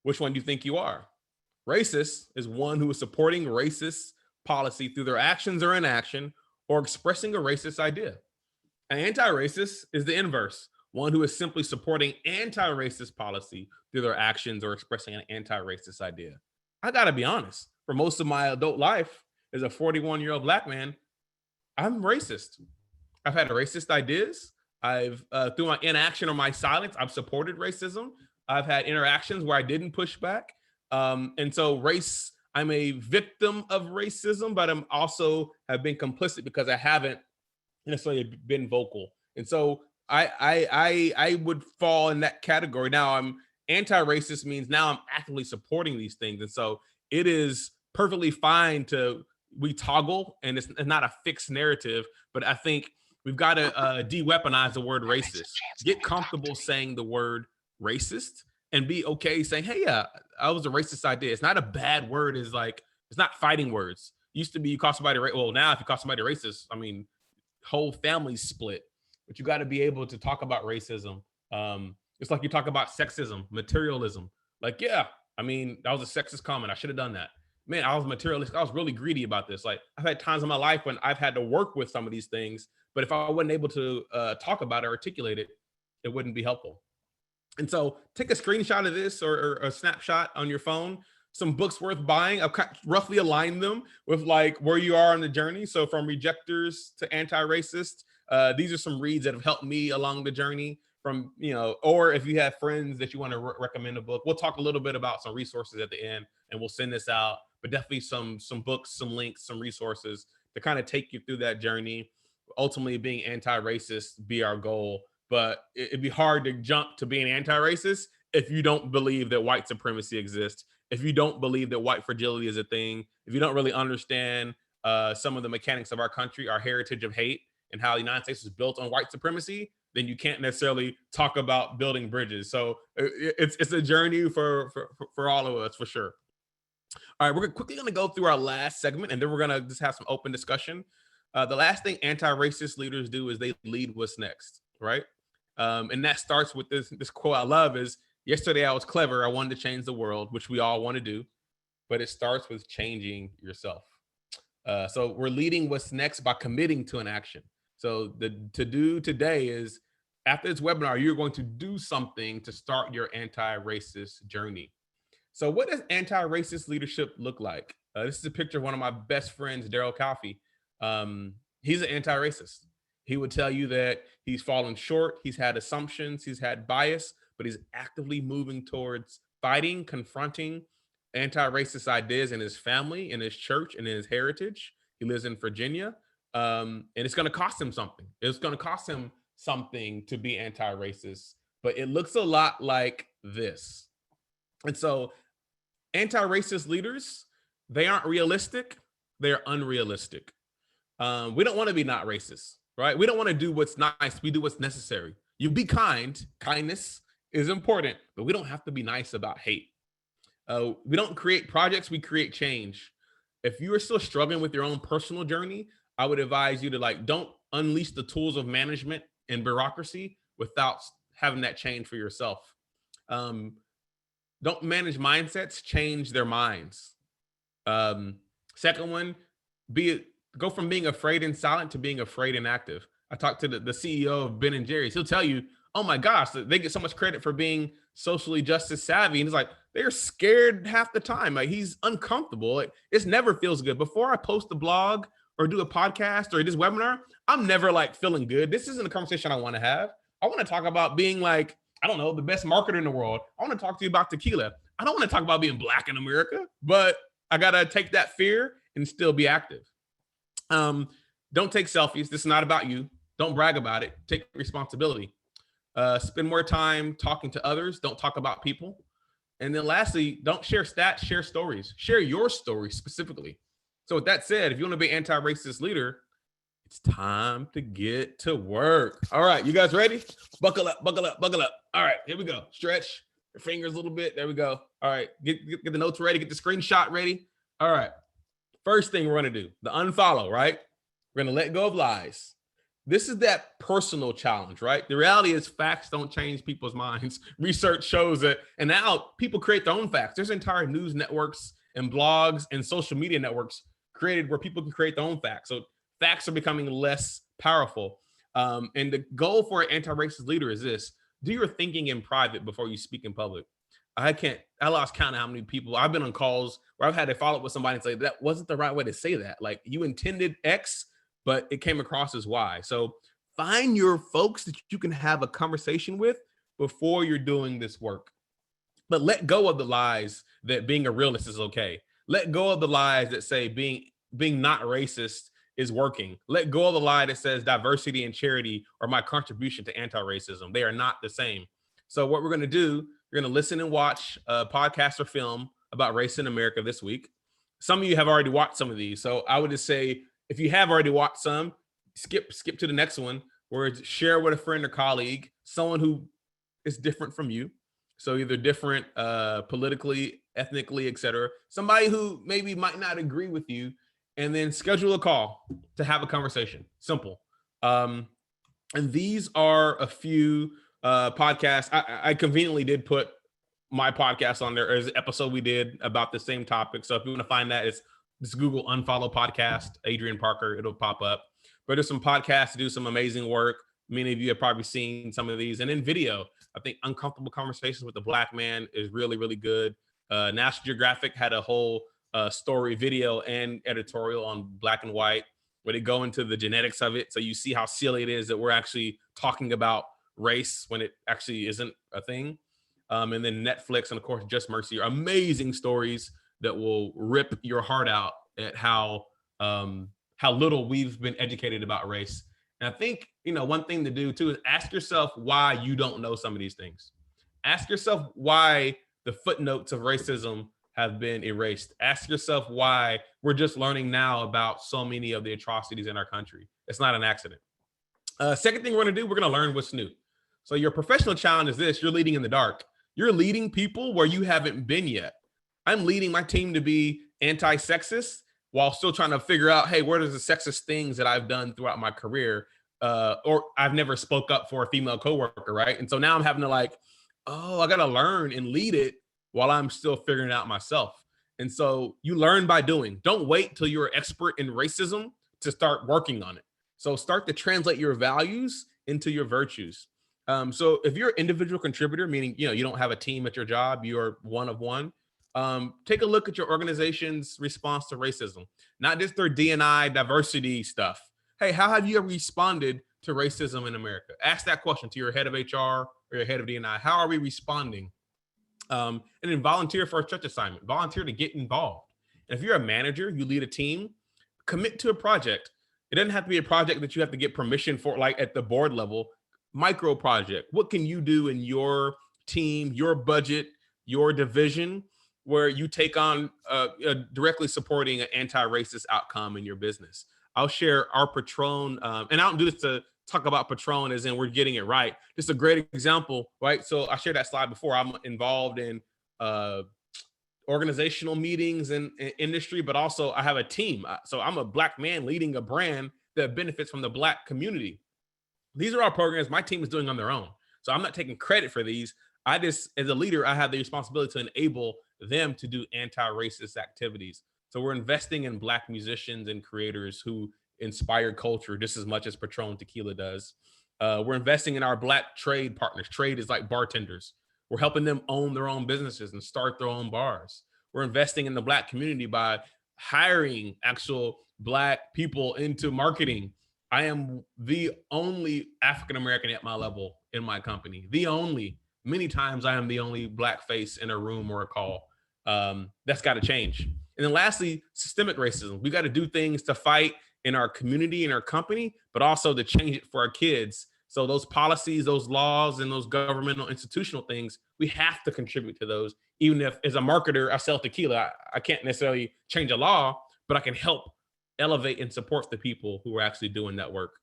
Which one do you think you are? Racist is one who is supporting racist policy through their actions or inaction or expressing a racist idea. An anti-racist is the inverse, one who is simply supporting anti-racist policy through their actions or expressing an anti-racist idea. I gotta be honest, for most of my adult life as a 41-year-old Black man, I'm racist. I've had racist ideas. I've, through my inaction or my silence, I've supported racism. I've had interactions where I didn't push back. And so race, I'm a victim of racism, but I'm also have been complicit because I haven't necessarily been vocal. And so I would fall in that category. Now I'm anti-racist means now I'm actively supporting these things. And so it is perfectly fine we toggle, and it's not a fixed narrative, but I think we've got to de-weaponize the word racist. Get comfortable saying the word racist and be okay saying, hey, yeah, I was a racist idea. It's not a bad word. It's not fighting words. Used to be you call somebody, well, now if you call somebody racist, I mean, whole families split. But you got to be able to talk about racism. It's like you talk about sexism, materialism. Like, yeah, I mean, that was a sexist comment. I should have done that. Man, I was materialistic. I was really greedy about this. Like, I've had times in my life when I've had to work with some of these things, but if I wasn't able to talk about it, articulate it, it wouldn't be helpful. And so take a screenshot of this or a snapshot on your phone, some books worth buying. I've roughly aligned them with like where you are on the journey. So from rejectors to anti-racist, these are some reads that have helped me along the journey from, or if you have friends that you want to recommend a book, we'll talk a little bit about some resources at the end and we'll send this out, but definitely some books, some links, some resources to kind of take you through that journey. Ultimately being anti-racist be our goal, but it'd be hard to jump to being anti-racist if you don't believe that white supremacy exists, if you don't believe that white fragility is a thing, if you don't really understand some of the mechanics of our country, our heritage of hate, and how the United States was built on white supremacy, then you can't necessarily talk about building bridges. So it's a journey for all of us, for sure. All right, we're quickly going to go through our last segment, and then we're going to just have some open discussion. The last thing anti-racist leaders do is they lead what's next, right? And that starts with this quote I love is, yesterday I was clever, I wanted to change the world, which we all want to do, but it starts with changing yourself. So we're leading what's next by committing to an action. So the to-do today is, after this webinar, you're going to do something to start your anti-racist journey. So what does anti-racist leadership look like? This is a picture of one of my best friends, Daryl Coffey. He's an anti-racist. He would tell you that he's fallen short, he's had assumptions, he's had bias, but he's actively moving towards fighting, confronting anti-racist ideas in his family, in his church, and in his heritage. He lives in Virginia. And it's going to cost him something. It's going to cost him something to be anti-racist, but it looks a lot like this. And so anti-racist leaders, they aren't realistic, they're unrealistic. We don't want to be not racist, right? We don't want to do what's nice, we do what's necessary. You be kind, kindness is important, but we don't have to be nice about hate. We don't create projects, we create change. If you are still struggling with your own personal journey, I would advise you to don't unleash the tools of management and bureaucracy without having that change for yourself. Don't manage mindsets, change their minds. Second one, go from being afraid and silent to being afraid and active. I talked to the CEO of Ben & Jerry's. He'll tell you, oh my gosh, they get so much credit for being socially justice savvy. And it's like, they're scared half the time. Like, he's uncomfortable. It never feels good. Before I post a blog or do a podcast or this webinar, I'm never feeling good. This isn't a conversation I want to have. I want to talk about being I don't know, the best marketer in the world. I want to talk to you about tequila. I don't want to talk about being Black in America, but I got to take that fear and still be active. Don't take selfies. This is not about you. Don't brag about it. Take responsibility. Spend more time talking to others. Don't talk about people. And then lastly, don't share stats, share stories. Share your story specifically. So with that said, if you want to be an anti-racist leader, it's time to get to work. All right, you guys ready? Buckle up, buckle up, buckle up. All right, here we go. Stretch your fingers a little bit. There we go. All right, get the notes ready, get the screenshot ready. All right, first thing we're going to do, the unfollow, right? We're going to let go of lies. This is that personal challenge, right? The reality is facts don't change people's minds. Research shows that, and now people create their own facts. There's entire news networks and blogs and social media networks created where people can create their own facts. So facts are becoming less powerful. And the goal for an anti-racist leader is this: do your thinking in private before you speak in public. I lost count of how many people I've been on calls where I've had to follow up with somebody and say, that wasn't the right way to say that. You intended X, but it came across as Y. So find your folks that you can have a conversation with before you're doing this work. But let go of the lies that being a realist is okay. Let go of the lies that say being not racist is working. Let go of the lie that says diversity and charity are my contribution to anti-racism. They are not the same. So what we're going to do, you're going to listen and watch a podcast or film about race in America this week. Some of you have already watched some of these. So I would just say, if you have already watched some, skip to the next one, where it's share with a friend or colleague, someone who is different from you. So either different politically, ethnically, etc. Somebody who maybe might not agree with you, and then schedule a call to have a conversation. Simple. And these are a few podcasts. I conveniently did put my podcast on there. There's an episode we did about the same topic. So if you want to find that, it's just Google Unfollow Podcast, Adrian Parker, it'll pop up. But there's some podcasts to do some amazing work. Many of you have probably seen some of these. And in video, I think Uncomfortable Conversations with the Black Man is really, really good. National Geographic had a whole story, video, and editorial on Black and white, where they go into the genetics of it. So you see how silly it is that we're actually talking about race when it actually isn't a thing. And then Netflix and, of course, Just Mercy are amazing stories that will rip your heart out at how little we've been educated about race. And I think, one thing to do too is ask yourself why you don't know some of these things. Ask yourself why the footnotes of racism have been erased. Ask yourself why we're just learning now about so many of the atrocities in our country. It's not an accident. Second thing we're going to do, we're going to learn what's new. So your professional challenge is this: you're leading in the dark. You're leading people where you haven't been yet. I'm leading my team to be anti-sexist while still trying to figure out, hey, what are the sexist things that I've done throughout my career? Or I've never spoke up for a female coworker, right? And so now I'm having to I got to learn and lead it while I'm still figuring it out myself. And so you learn by doing. Don't wait till you're an expert in racism to start working on it. So start to translate your values into your virtues. So if you're an individual contributor, meaning, you don't have a team at your job, you're one of one, take a look at your organization's response to racism, not just their D&I diversity stuff. Hey, how have you responded to racism in America? Ask that question to your head of HR or your head of D&I. How are we responding? And then volunteer for a church assignment. Volunteer to get involved. And if you're a manager, you lead a team, commit to a project. It doesn't have to be a project that you have to get permission for, like at the board level. micro project. What can you do in your team, your budget, your division, where you take on directly supporting an anti-racist outcome in your business? I'll share our Patron, and I don't do this to talk about Patron as in we're getting it right. Just a great example, right? So I shared that slide before. I'm involved in organizational meetings and industry, but also I have a team. So I'm a Black man leading a brand that benefits from the Black community. These are all programs my team is doing on their own. So I'm not taking credit for these. I just, as a leader, I have the responsibility to enable them to do anti-racist activities. So we're investing in Black musicians and creators who inspire culture just as much as Patron Tequila does. We're investing in our Black trade partners. Trade is like bartenders. We're helping them own their own businesses and start their own bars. We're investing in the Black community by hiring actual Black people into marketing. I am the only African-American at my level in my company. The only. Many times I am the only Black face in a room or a call. That's got to change. And then lastly, systemic racism. We got to do things to fight in our community, in our company, but also to change it for our kids. So those policies, those laws, and those governmental institutional things, we have to contribute to those. Even if as a marketer, I sell tequila, I can't necessarily change a law, but I can help elevate and support the people who are actually doing that work.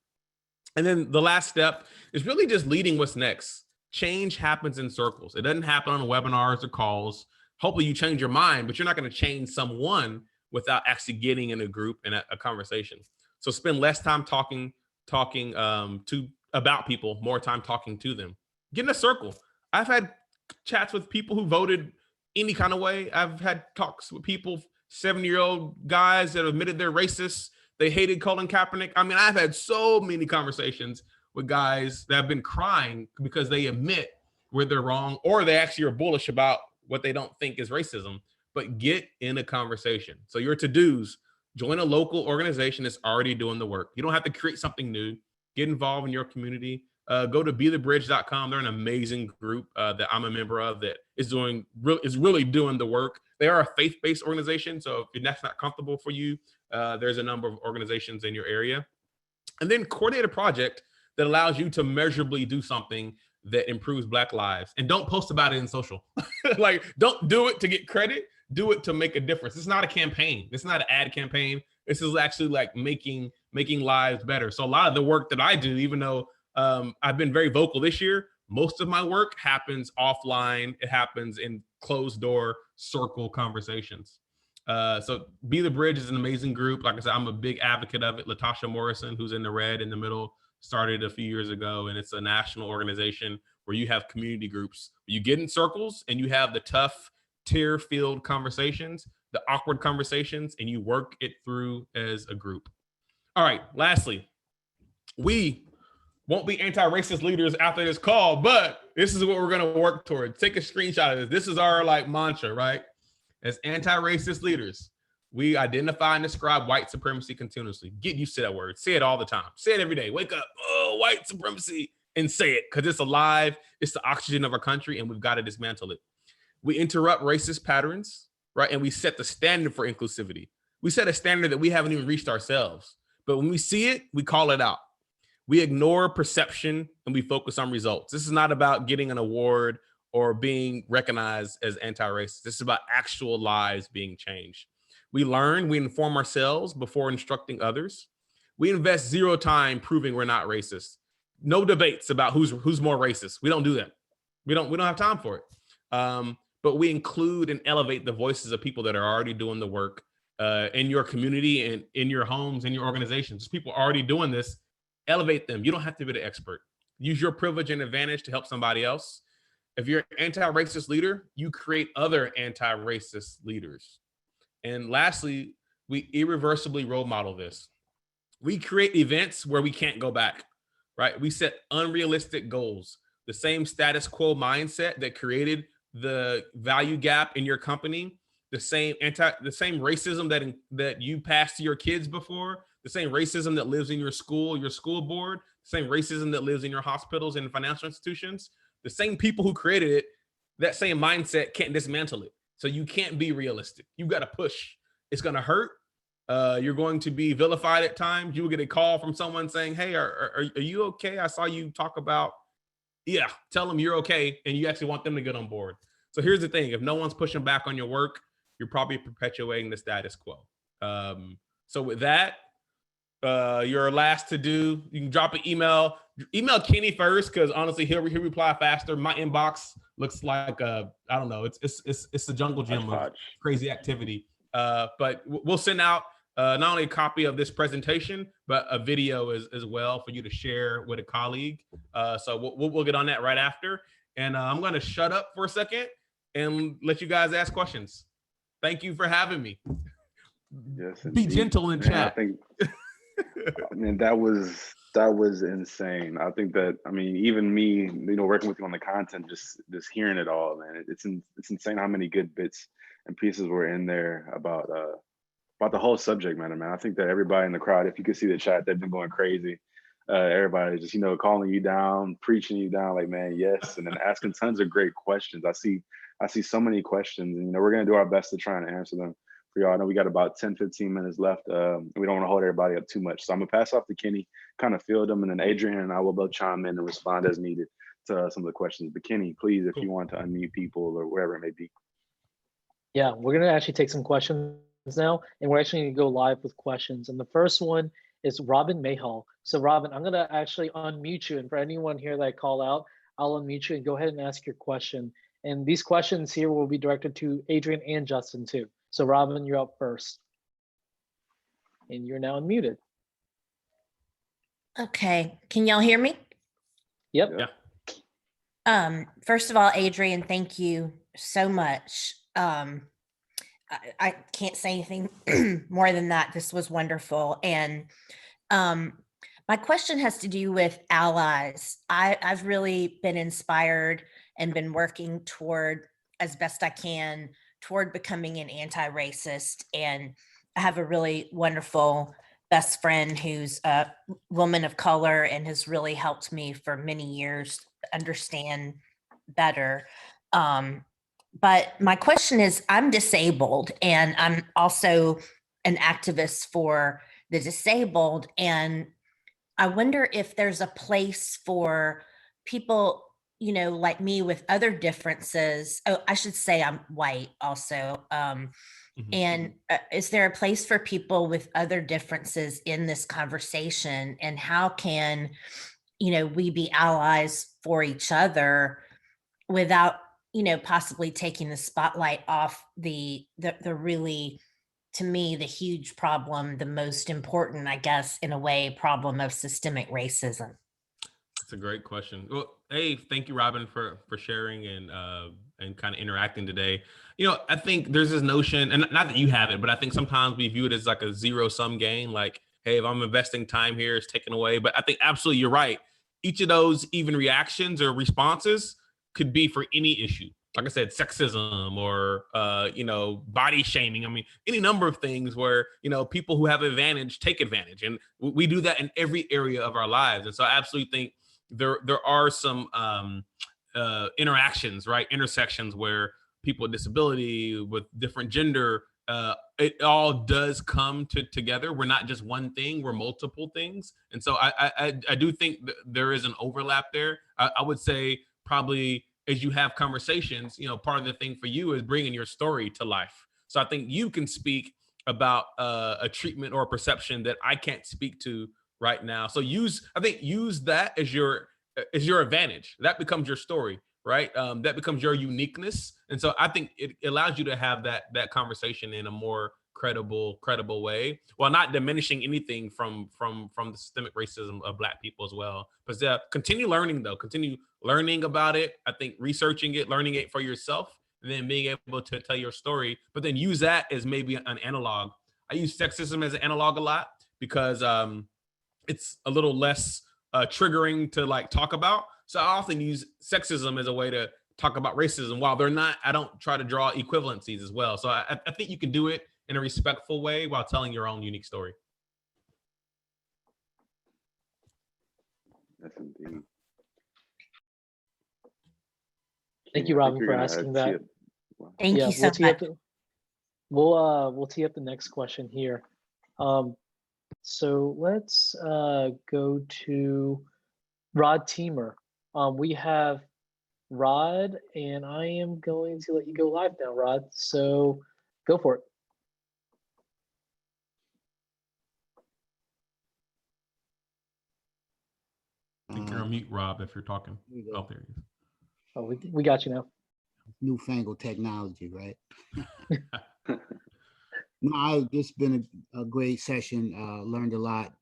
And then the last step is really just leading what's next. Change happens in circles. It doesn't happen on webinars or calls. Hopefully you change your mind, but you're not going to change someone without actually getting in a group and a conversation. So spend less time talking about people, more time talking to them. Get in a circle. I've had chats with people who voted any kind of way. I've had talks with people, 70-year-old guys that admitted they're racist. They hated Colin Kaepernick. I mean, I've had so many conversations with guys that have been crying because they admit where they're wrong, or they actually are bullish about what they don't think is racism. But get in a conversation. So your to-dos, join a local organization that's already doing the work. You don't have to create something new. Get involved in your community. Go to bethebridge.com. They're an amazing group that I'm a member of that is really doing the work. They are a faith-based organization. So if that's not comfortable for you, there's a number of organizations in your area. And then coordinate a project that allows you to measurably do something that improves Black lives. And don't post about it in social. Like, don't do it to get credit. Do it to make a difference. It's not a campaign. It's not an ad campaign. This is actually like making lives better. So a lot of the work that I do, even though I've been very vocal this year, most of my work happens offline. It happens in closed door circle conversations. So Be the Bridge is an amazing group. Like I said, I'm a big advocate of it. Latasha Morrison, who's in the red in the middle, started a few years ago, and it's a national organization where you have community groups. You get in circles and you have the tough, tear-filled conversations, the awkward conversations, and you work it through as a group. All right, lastly, we won't be anti-racist leaders after this call, but this is what we're going to work towards. Take a screenshot of this. This is our mantra, right? As anti-racist leaders, we identify and describe white supremacy continuously. Get used to that word. Say it all the time. Say it every day. Wake up, oh, white supremacy, and say it, because it's alive. It's the oxygen of our country, and we've got to dismantle it. We interrupt racist patterns, right? And we set the standard for inclusivity. We set a standard that we haven't even reached ourselves. But when we see it, we call it out. We ignore perception and we focus on results. This is not about getting an award or being recognized as anti-racist. This is about actual lives being changed. We learn, we inform ourselves before instructing others. We invest zero time proving we're not racist. No debates about who's more racist. We don't do that. We don't have time for it. But we include and elevate the voices of people that are already doing the work in your community and in your homes and your organizations. There's people already doing this. Elevate them. You don't have to be the expert. Use your privilege and advantage to help somebody else. If you're an anti-racist leader, you create other anti-racist leaders. And lastly, we irreversibly role model this. We create events where we can't go back, right? We set unrealistic goals. The same status quo mindset that created the value gap in your company, the same racism that you passed to your kids before, the same racism that lives in your school board, the same racism that lives in your hospitals and financial institutions, the same people who created it, that same mindset can't dismantle it. So you can't be realistic. You got to push. It's going to hurt. You're going to be vilified at times. You will get a call from someone saying, hey, are you okay? I saw you talk about, yeah, tell them you're okay. And you actually want them to get on board. So here's the thing. If no one's pushing back on your work, you're probably perpetuating the status quo. So with that, you're last to do. You can drop an email. Email Kenny first, because honestly, he'll reply faster. My inbox looks like I don't know. It's the jungle gym of crazy activity. But we'll send out not only a copy of this presentation, but a video as well for you to share with a colleague. So we'll get on that right after. And I'm going to shut up for a second and let you guys ask questions. Thank you for having me. Yes, be indeed. gentle in chat. I mean, that was insane. I think that, I mean, even me, working with you on the content, just hearing it all, man, it's insane how many good bits and pieces were in there about the whole subject matter, man. I think that everybody in the crowd, if you could see the chat, they've been going crazy. Everybody just, calling you down, preaching you down, like, man, yes, and then asking tons of great questions. I see so many questions, and we're gonna do our best to try and answer them for y'all. I know we got about 10-15 minutes left. We don't want to hold everybody up too much, so I'm gonna pass off to Kenny, kind of field them, and then Adrian and I will both chime in and respond as needed to some of the questions. But Kenny, please, if you want to unmute people or wherever it may be. Yeah, we're gonna actually take some questions now, and we're actually gonna go live with questions. And the first one is Robin Mayhall. So Robin, I'm gonna actually unmute you, and for anyone here that I call out, I'll unmute you and go ahead and ask your question. And these questions here will be directed to Adrian and Justin too. So Robin, you're up first. And you're now unmuted. Okay, can y'all hear me? Yep. Yeah. First of all, Adrian, thank you so much. I can't say anything more than that. This was wonderful. And my question has to do with allies. I've really been inspired and been working toward, as best I can, toward becoming an anti-racist. And I have a really wonderful best friend who's a woman of color and has really helped me for many years understand better. But my question is, I'm disabled and I'm also an activist for the disabled. And I wonder if there's a place for people, like me with other differences. Oh, I should say I'm white also. And is there a place for people with other differences in this conversation? And how can, we be allies for each other without, possibly taking the spotlight off the really, to me, the huge problem, the most important, I guess, in a way, problem of systemic racism? That's a great question. Well, hey, thank you, Robin, for sharing and kind of interacting today. I think there's this notion, and not that you have it, but I think sometimes we view it as like a zero-sum game. Like, hey, if I'm investing time here, it's taken away. But I think absolutely you're right. Each of those even reactions or responses could be for any issue. Like I said, sexism or, body shaming. I mean, any number of things where, people who have advantage take advantage. And we do that in every area of our lives. And so I absolutely think there are some interactions, right? Intersections where people with disability, with different gender, it all does come together. We're not just one thing, we're multiple things. And so I do think there is an overlap there. I would say probably as you have conversations, part of the thing for you is bringing your story to life. So I think you can speak about a treatment or a perception that I can't speak to right now. So use that as your advantage. That becomes your story, right? That becomes your uniqueness. And so I think it allows you to have that conversation in a more credible way, while not diminishing anything from the systemic racism of Black people as well. But continue learning about it. I think researching it, learning it for yourself, and then being able to tell your story, but then use that as maybe an analog. I use sexism as an analog a lot because it's a little less triggering to like talk about. So I often use sexism as a way to talk about racism. While they're not, I don't try to draw equivalencies as well. So I think you can do it in a respectful way while telling your own unique story. Yes, indeed. Thank you, Robin, for asking that. Thank you so much. We'll tee up the next question here. So let's go to Rod Teamer. We have Rod, and I am going to let you go live now, Rod. So go for it. I think you're on mute, Rob, if you're talking. Oh, there he is. Oh, we got you now. Newfangled technology, right? No, it's been a great session. Learned a lot.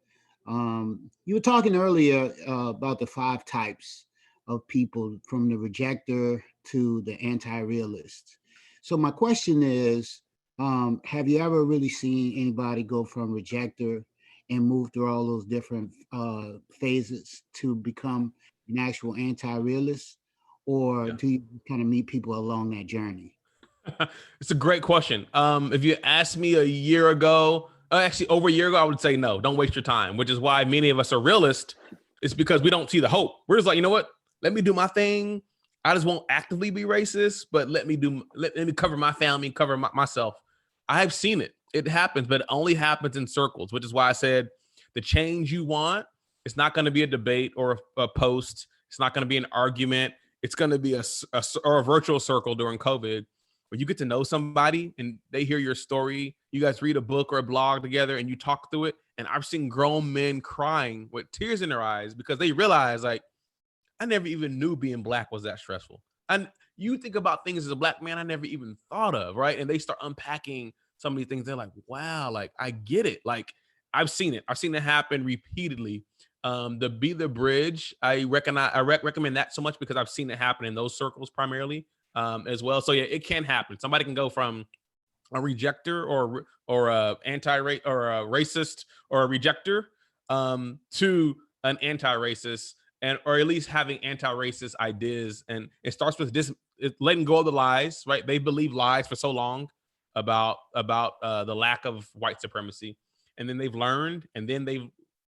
You were talking earlier about the 5 types of people, from the rejector to the anti-realist. So my question is, have you ever really seen anybody go from rejector and move through all those different phases to become an actual anti-realist? Or do you kind of meet people along that journey? It's a great question. If you asked me a year ago, actually over a year ago, I would say no, don't waste your time, which is why many of us are realists. It's because we don't see the hope. We're just like, you know what? Let me do my thing. I just won't actively be racist, but let me cover my family, cover myself. I've seen it. It happens, but it only happens in circles, which is why I said the change you want, it's not going to be a debate or a post. It's not going to be an argument. It's going to be a virtual circle during COVID, where you get to know somebody and they hear your story. You guys read a book or a blog together and you talk through it. And I've seen grown men crying with tears in their eyes because they realize, like, I never even knew being Black was that stressful. And you think about things as a Black man I never even thought of, right? And they start unpacking some of these things. They're like, wow, like, I get it. Like, I've seen it. I've seen it happen repeatedly. The Be the Bridge, I recommend that so much because I've seen it happen in those circles primarily. As well. So yeah, it can happen. Somebody can go from a rejector or a anti-race or a racist or a rejector to an anti-racist, and or at least having anti-racist ideas. And it starts with letting go of the lies, right? They believe lies for so long about the lack of white supremacy, and then they've learned, and then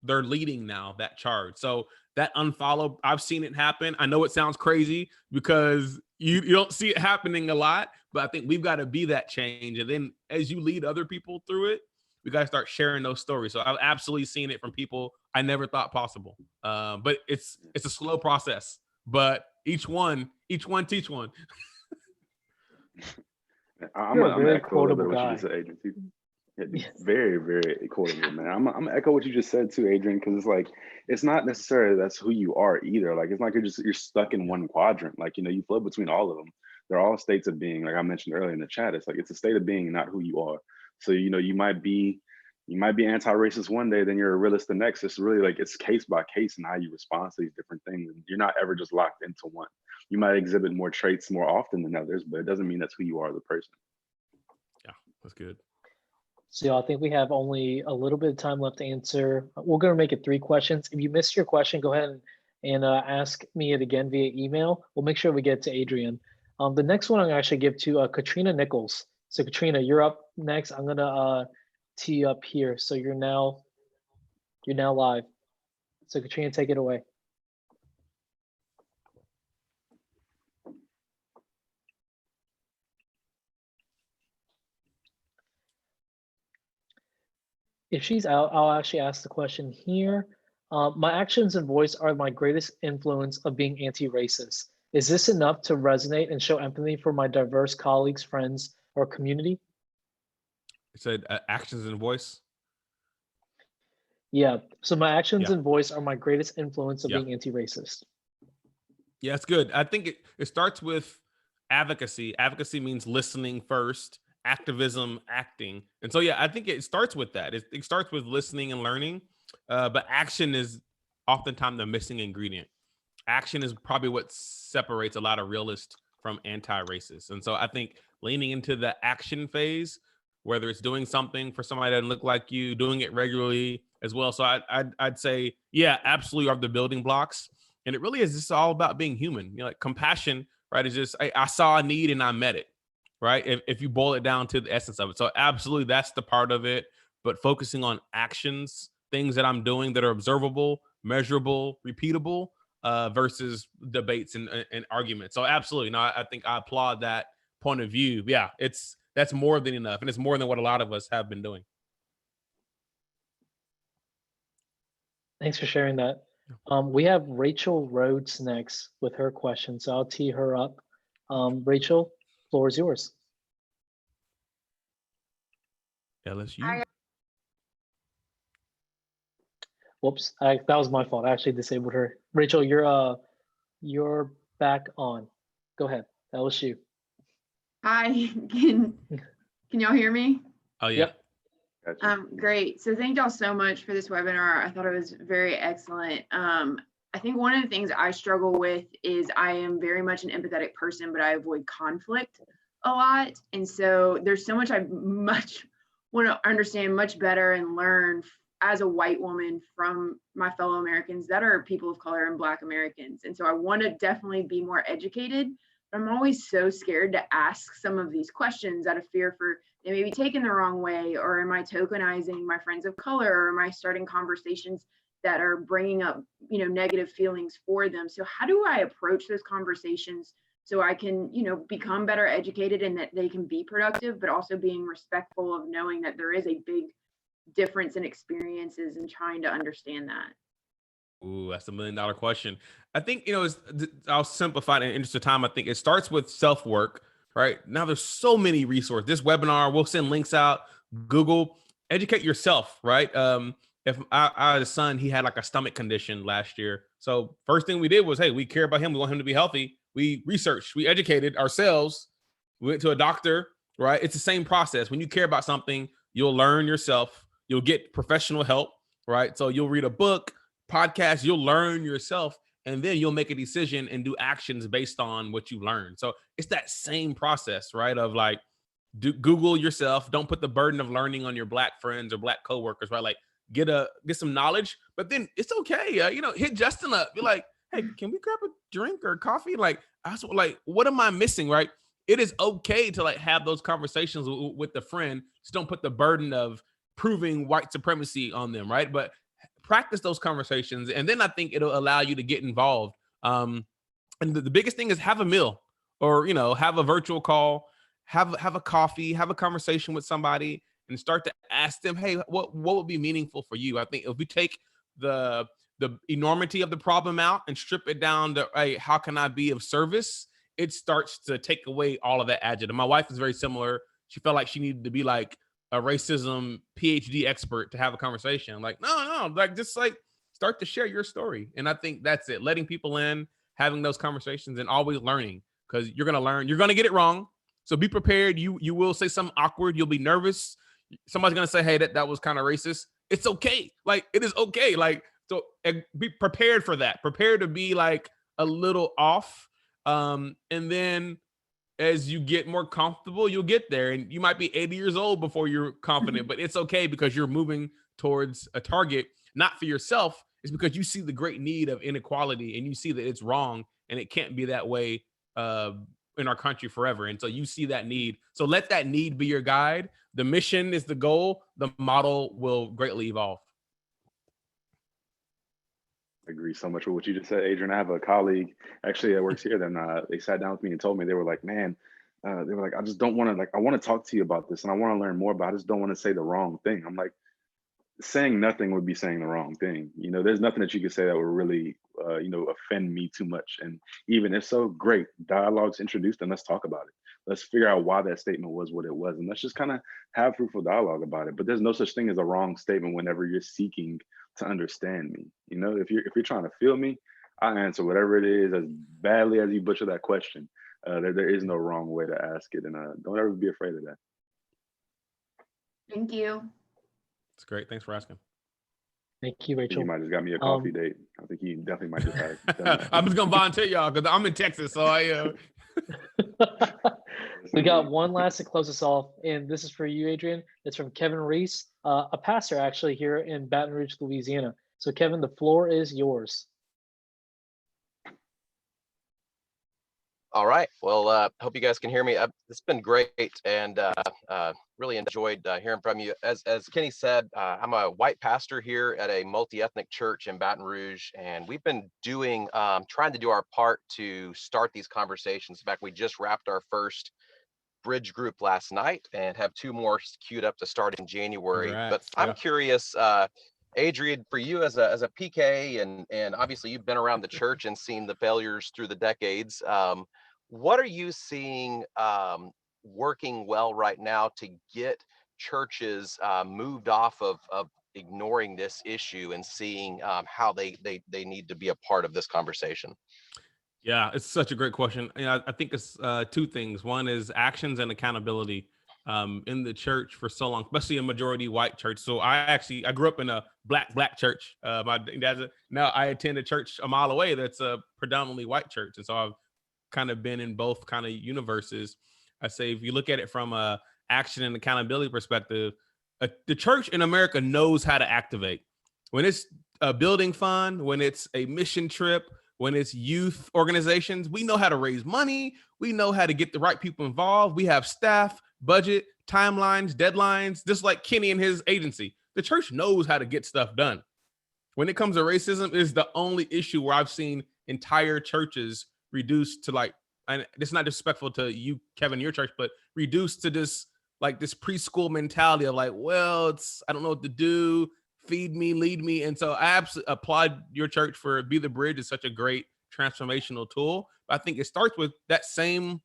they're leading now that charge. So that unfollow, I've seen it happen. I know it sounds crazy because you don't see it happening a lot, but I think we've got to be that change. And then as you lead other people through it, we got to start sharing those stories. So I've absolutely seen it from people I never thought possible. But it's a slow process, but each one teach one. I'm gonna echo a little bit what you just said, Adrian. Yes. Very, very quotable, man. I'm gonna echo what you just said too, Adrian, because it's like it's not necessarily that's who you are either. Like it's not like you're stuck in one quadrant. Like, you know, you flow between all of them. They're all states of being. Like I mentioned earlier in the chat, it's like it's a state of being, not who you are. So, you know, you might be anti-racist one day, then you're a realist the next. It's really like it's case by case and how you respond to these different things. And you're not ever just locked into one. You might exhibit more traits more often than others, but it doesn't mean that's who you are as a person. Yeah, that's good. So I think we have only a little bit of time left to answer. We're going to make it 3 questions. If you missed your question, go ahead and ask me it again via email. We'll make sure we get to Adrian. The next one I'm going to actually give to Katrina Nichols. So Katrina, you're up next. I'm going to tee you up here. So you're now live. So Katrina, take it away. If she's out, I'll actually ask the question here. My actions and voice are my greatest influence of being anti-racist. Is this enough to resonate and show empathy for my diverse colleagues, friends, or community? It said actions and voice. Yeah. So my actions and voice are my greatest influence of being anti-racist. Yeah, it's good. I think it starts with advocacy. Advocacy means listening first. Activism, acting. And so, yeah, I think it starts with that. It starts with listening and learning, but action is oftentimes the missing ingredient. Action is probably what separates a lot of realists from anti-racists. And so I think leaning into the action phase, whether it's doing something for somebody that doesn't look like you, doing it regularly as well. So I'd say, yeah, absolutely are the building blocks. And it really is just all about being human. You know, like compassion, right? It's just, I saw a need and I met it. Right? If you boil it down to the essence of it. So absolutely, that's the part of it. But focusing on actions, things that I'm doing that are observable, measurable, repeatable, versus debates and arguments. So absolutely, no, I think I applaud that point of view. Yeah, that's more than enough, and it's more than what a lot of us have been doing. Thanks for sharing that. We have Rachel Rhodes next with her question, so I'll tee her up. Rachel, floor is yours. LSU. Whoops, that was my fault. I actually disabled her. Rachel, you're back on. Go ahead. LSU. Hi, can y'all hear me? Oh yeah. Yep. Gotcha. Great. So thank y'all so much for this webinar. I thought it was very excellent. I think one of the things I struggle with is I am very much an empathetic person, but I avoid conflict a lot. And so there's so much I much want to understand much better and learn as a white woman from my fellow Americans that are people of color and Black Americans. And so I want to definitely be more educated. But I'm always so scared to ask some of these questions out of fear for they may be taken the wrong way, or am I tokenizing my friends of color, or am I starting conversations that are bringing up, negative feelings for them? So how do I approach those conversations so I can, become better educated and that they can be productive, but also being respectful of knowing that there is a big difference in experiences and trying to understand that? Ooh, that's $1 million question. I think, I'll simplify it in the interest of time. I think it starts with self-work, right? Now there's so many resources. This webinar, we'll send links out, Google, educate yourself, right? If I had a son, he had like a stomach condition last year. So first thing we did was, hey, we care about him. We want him to be healthy. We researched, we educated ourselves. We went to a doctor, right? It's the same process. When you care about something, you'll learn yourself. You'll get professional help, right? So you'll read a book, podcast, you'll learn yourself, and then you'll make a decision and do actions based on what you learned. So it's that same process, right? Of like, Google yourself. Don't put the burden of learning on your Black friends or Black coworkers, right? Like get some knowledge, but then it's okay. Hit Justin up. Be like, hey, can we grab a drink or coffee? Like, what am I missing, right? It is okay to like have those conversations with the friend. Just don't put the burden of proving white supremacy on them, right? But practice those conversations, and then I think it'll allow you to get involved. And the biggest thing is have a meal, or have a virtual call, have a coffee, have a conversation with somebody, and start to ask them, hey, what would be meaningful for you? I think if we take the enormity of the problem out and strip it down to, hey, how can I be of service? It starts to take away all of that adjective. My wife is very similar. She felt like she needed to be like a racism PhD expert to have a conversation. Like, no, like just like start to share your story. And I think that's it. Letting people in, having those conversations, and always learning, because you're gonna learn. You're gonna get it wrong. So be prepared. You will say something awkward. You'll be nervous. Somebody's gonna say, hey, that was kind of racist. It's okay. Like, it is okay. Like, so be prepared for that. Prepare to be like a little off. And then as you get more comfortable, you'll get there, and you might be 80 years old before you're confident, but it's okay, because you're moving towards a target, not for yourself. It's because you see the great need of inequality, and you see that it's wrong and it can't be that way in our country forever. And so you see that need. So let that need be your guide. The mission is the goal. The model will greatly evolve. I agree so much with what you just said, Adrian. I have a colleague actually that works here. Then they sat down with me and told me, they were like, man, they were like, I just don't want to, like, I want to talk to you about this and I want to learn more about it. I just don't want to say the wrong thing. I'm like, saying nothing would be saying the wrong thing. There's nothing that you could say that would really, offend me too much. And even if so, great. Dialogue's introduced, and let's talk about it. Let's figure out why that statement was what it was. And let's just kind of have fruitful dialogue about it. But there's no such thing as a wrong statement whenever you're seeking to understand me. If you're trying to feel me, I answer whatever it is as badly as you butcher that question. There is no wrong way to ask it. And don't ever be afraid of that. Thank you. It's great. Thanks for asking. Thank you, I think Rachel. he might just got me a coffee date. I think he definitely might just have. I'm just gonna volunteer y'all because I'm in Texas, so I. We got one last to close us off, and this is for you, Adrian. It's from Kevin Reese, a pastor actually here in Baton Rouge, Louisiana. So, Kevin, the floor is yours. All right. Well, hope you guys can hear me. It's been great, and really enjoyed hearing from you. As Kenny said, I'm a white pastor here at a multi-ethnic church in Baton Rouge, and we've been trying to do our part to start these conversations. In fact, we just wrapped our first bridge group last night and have 2 more queued up to start in January. Congrats. But I'm curious, Adrian, for you as a PK, and obviously you've been around the church and seen the failures through the decades. What are you seeing working well right now to get churches moved off of ignoring this issue and seeing how they need to be a part of this conversation? Yeah, it's such a great question. I think it's two things. One is actions and accountability in the church for so long, especially a majority white church. So I grew up in a black church. My dad's now I attend a church a mile away that's a predominantly white church, and so I've kind of been in both kind of universes. I say if you look at it from a action and accountability perspective, the church in America knows how to activate. When it's a building fund, when it's a mission trip, when it's youth organizations, we know how to raise money. We know how to get the right people involved. We have staff, budget, timelines, deadlines, just like Kenny and his agency. The church knows how to get stuff done. When it comes to racism, is the only issue where I've seen entire churches reduced to like, and it's not disrespectful to you, Kevin, your church, but reduced to this like this preschool mentality of like, well, I don't know what to do. Feed me, lead me. And so I absolutely applaud your church for Be the Bridge. Is such a great transformational tool. But I think it starts with that same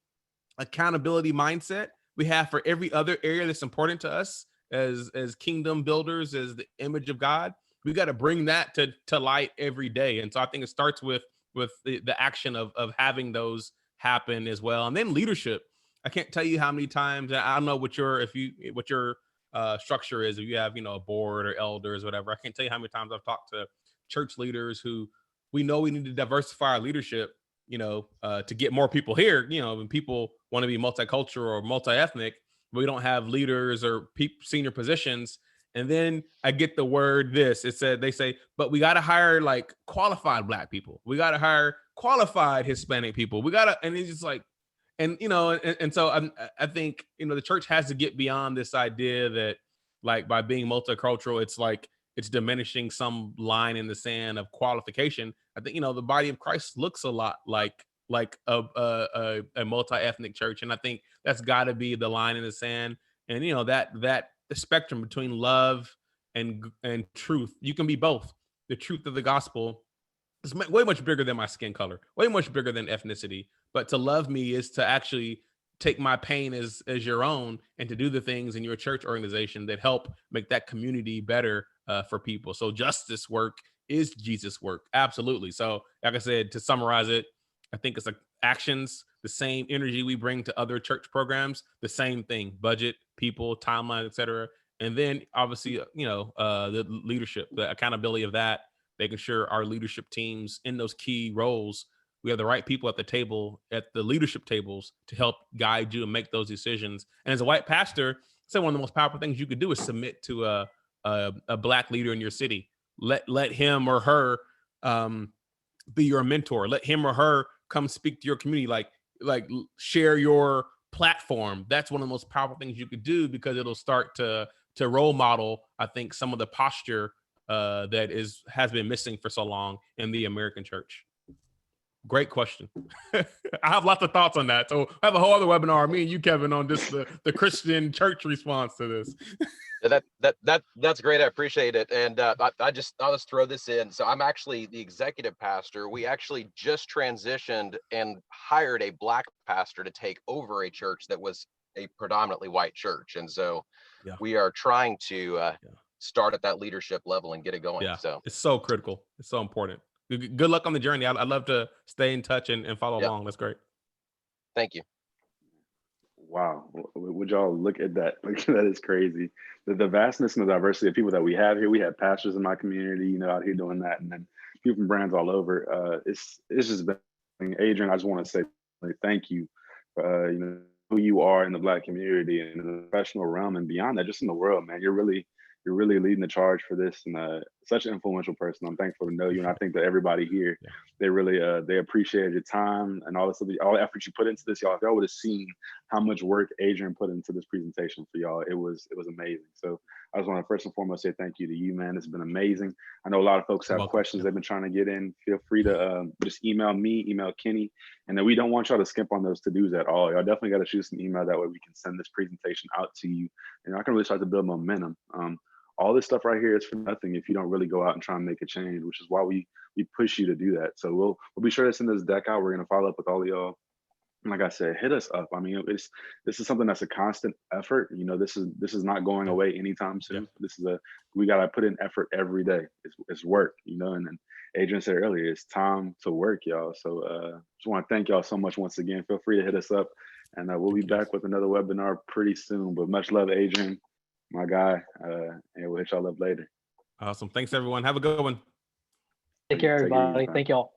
accountability mindset we have for every other area that's important to us as kingdom builders, as the image of God. We got to bring that to light every day. And so I think it starts with the action of having those happen as well. And then leadership. I can't tell you how many times, I don't know what your structure is, if you have, a board or elders, whatever. I can't tell you how many times I've talked to church leaders who we know we need to diversify our leadership, to get more people here, when people want to be multicultural or multi-ethnic, we don't have leaders or senior positions. And then I get the word they say, but we got to hire like qualified Black people. We got to hire qualified Hispanic people. And it's just like, and so I think the church has to get beyond this idea that like by being multicultural, it's like it's diminishing some line in the sand of qualification. I think the body of Christ looks a lot like a multi-ethnic church, and I think that's got to be the line in the sand. And that the spectrum between love and truth, you can be both. The truth of the gospel is way much bigger than my skin color, way much bigger than ethnicity. But to love me is to actually take my pain as your own and to do the things in your church organization that help make that community better for people. So justice work is Jesus work. Absolutely. So like I said, to summarize it, I think it's like actions, the same energy we bring to other church programs, the same thing, budget, people, timeline, etc. And then obviously, the leadership, the accountability of that, making sure our leadership teams in those key roles, we have the right people at the table, at the leadership tables to help guide you and make those decisions. And as a white pastor, I'd say one of the most powerful things you could do is submit to a Black leader in your city. Let him or her be your mentor. Let him or her come speak to your community, like share your platform. That's one of the most powerful things you could do, because it'll start to role model, I think, some of the posture that has been missing for so long in the American church. Great question. I have lots of thoughts on that. So I have a whole other webinar, me and you, Kevin, on just the Christian church response to this. That's great. I appreciate it. And I'll just throw this in. So I'm actually the executive pastor. We actually just transitioned and hired a Black pastor to take over a church that was a predominantly white church. And so we are trying to start at that leadership level and get it going. Yeah, so it's so critical. It's so important. Good luck on the journey. I'd love to stay in touch and follow along. That's great. Thank you. Wow. Would y'all look at that? Like, that is crazy. The vastness and the diversity of people that we have here. We have pastors in my community, out here doing that, and then people from brands all over. It's just been, Adrian, I just want to say thank you for who you are in the Black community and in the professional realm and beyond that, just in the world, man. You're really leading the charge for this, and such an influential person. I'm thankful to know you, and I think that everybody here, they really they appreciated your time and all the effort you put into this, y'all. If y'all would have seen how much work Adrian put into this presentation for y'all, it was amazing. So I just want to first and foremost say thank you to you, man. It's been amazing. I know a lot of folks have questions they've been trying to get in. Feel free to just email me, email Kenny, and then we don't want y'all to skimp on those to-dos at all. Y'all definitely got to shoot some email, that way we can send this presentation out to you, and I can really start to build momentum. all this stuff right here is for nothing if you don't really go out and try and make a change, which is why we push you to do that. So we'll be sure to send this deck out. We're going to follow up with all of y'all. And like I said, hit us up. I mean, this is something that's a constant effort. You know, this is not going away anytime soon. Yeah. We got to put in effort every day. It's work, you know, and then Adrian said earlier, it's time to work, y'all. So just want to thank y'all so much once again. Feel free to hit us up, and we'll be back with another webinar pretty soon. But much love, Adrian, my guy, and we'll hit y'all up later. Awesome. Thanks, everyone. Have a good one. Take care, everybody. Thank y'all.